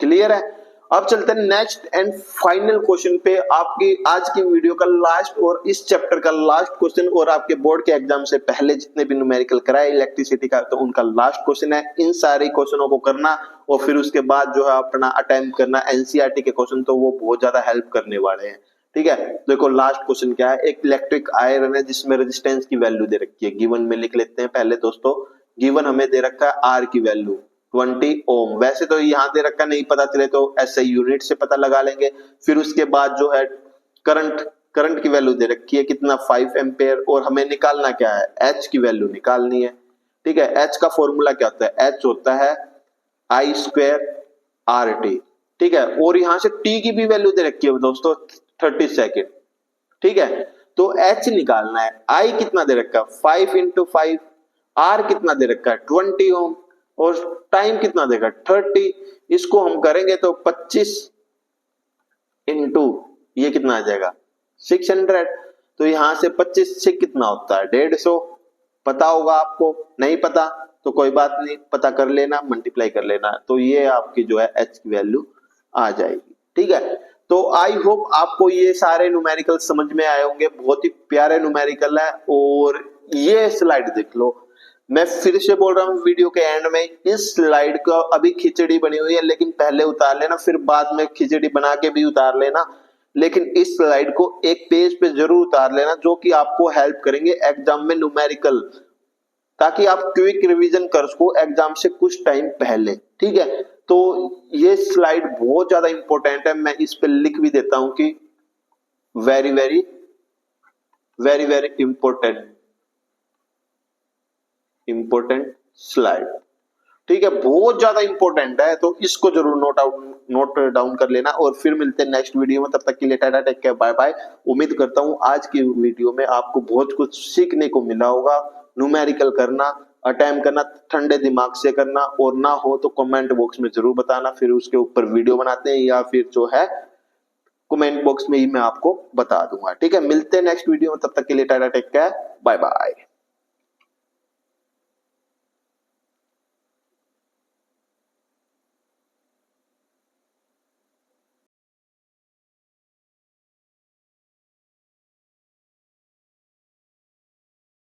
क्लियर है। अब चलते हैं नेक्स्ट एंड फाइनल क्वेश्चन पे, आपकी आज की वीडियो का लास्ट और इस चैप्टर का लास्ट क्वेश्चन, और आपके बोर्ड के एग्जाम से पहले जितने भी न्यूमेरिकल कराए इलेक्ट्रिसिटी का, तो उनका लास्ट क्वेश्चन है। इन सारे क्वेश्चनों को करना और फिर उसके बाद जो है अपना अटेम्प्ट करना एनसीईआरटी के क्वेश्चन, तो वो बहुत ज्यादा हेल्प करने वाले हैं। ठीक है, देखो लास्ट क्वेश्चन क्या है, एक इलेक्ट्रिक आयरन है जिसमें रेजिस्टेंस की वैल्यू दे रखी है, गिवन में लिख लेते हैं पहले दोस्तों। गिवन हमें दे रखा है आर की वैल्यू 20 ओम, वैसे तो यहाँ दे रखा नहीं पता चले तो एसआई यूनिट से पता लगा लेंगे। फिर उसके बाद जो है करंट की वैल्यू दे रखी है कितना 5 एम्पेयर, और हमें निकालना क्या है एच की वैल्यू निकालनी है। ठीक है, एच का फॉर्मूला क्या होता है, एच होता है आई स्क्वायर आर टी। ठीक है, और यहाँ से टी की भी वैल्यू दे रखी है दोस्तों 30 सेकेंड। ठीक है, तो एच निकालना है, आई कितना दे रखा है 5 × 5, आर कितना दे रखा है 20 ओम, और टाइम कितना देगा 30। इसको हम करेंगे तो 25 इंटू ये कितना आ जाएगा 600। तो यहां से 25 से कितना होता है 150, पता होगा आपको, नहीं पता तो कोई बात नहीं, पता कर लेना, मल्टीप्लाई कर लेना, तो ये आपकी जो है एच की वैल्यू आ जाएगी। ठीक है, तो आई होप आपको ये सारे न्यूमेरिकल समझ में आए होंगे, बहुत ही प्यारे न्यूमेरिकल है। और ये स्लाइड देख लो, मैं फिर से बोल रहा हूँ वीडियो के एंड में, इस स्लाइड का अभी खिचड़ी बनी हुई है, लेकिन पहले उतार लेना, फिर बाद में खिचड़ी बना के भी उतार लेना, लेकिन इस स्लाइड को एक पेज पे जरूर उतार लेना, जो कि आपको हेल्प करेंगे एग्जाम में न्यूमेरिकल, ताकि आप क्विक रिवीजन कर सको एग्जाम से कुछ टाइम पहले। ठीक है, तो ये स्लाइड बहुत ज्यादा इंपॉर्टेंट है, मैं इस पे लिख भी देता हूं कि very very very very important slide. ठीक है, बहुत ज्यादा इंपॉर्टेंट है, तो इसको जरूर नोट डाउन कर लेना। और फिर मिलते हैं नेक्स्ट वीडियो में, तब तक के लिए टाटा, टेक केयर, बाय बाय। उम्मीद करता हूं आज की वीडियो में आपको बहुत कुछ सीखने को मिला होगा। न्यूमेरिकल करना, अटेम्प्ट करना, ठंडे दिमाग से करना, और ना हो तो कमेंट बॉक्स में जरूर बताना, फिर उसके ऊपर वीडियो बनाते हैं, या फिर जो है कमेंट बॉक्स में ही मैं आपको बता दूंगा। ठीक है, मिलते हैं नेक्स्ट वीडियो में, तब तक के लिए टाटा, टेक केयर, बाय बाय।